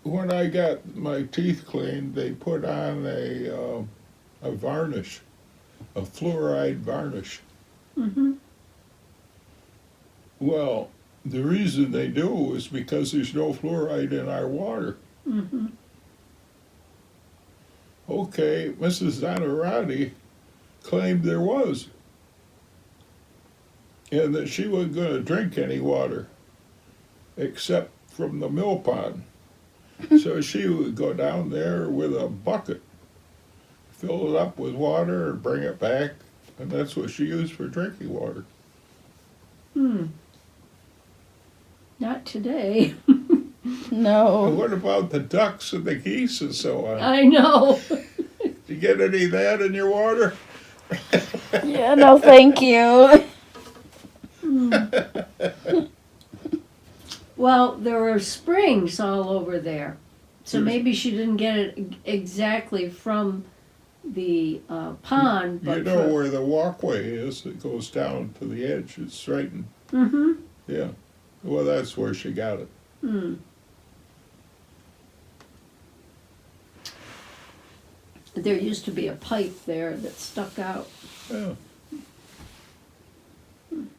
when I got my teeth cleaned, they put on a varnish, a fluoride varnish. Mm-hmm. Well, the reason they do is because there's no fluoride in our water. Mm-hmm. Okay, Mrs. Zanarati claimed there was, and that she wasn't going to drink any water except from the mill pond. So she would go down there with a bucket, fill it up with water and bring it back, and that's what she used for drinking water. Hmm. Not today. And No. what about the ducks and the geese and so on? I know. Did you get any of that in your water? Yeah, no, thank you. Well, there are springs all over there. So There's- maybe she didn't get it exactly from the pond. But You know where the walkway is that goes down to the edge, it's straightened. Mm-hmm. Yeah. Well, that's where she got it. Hmm. There used to be a pipe there that stuck out. Yeah.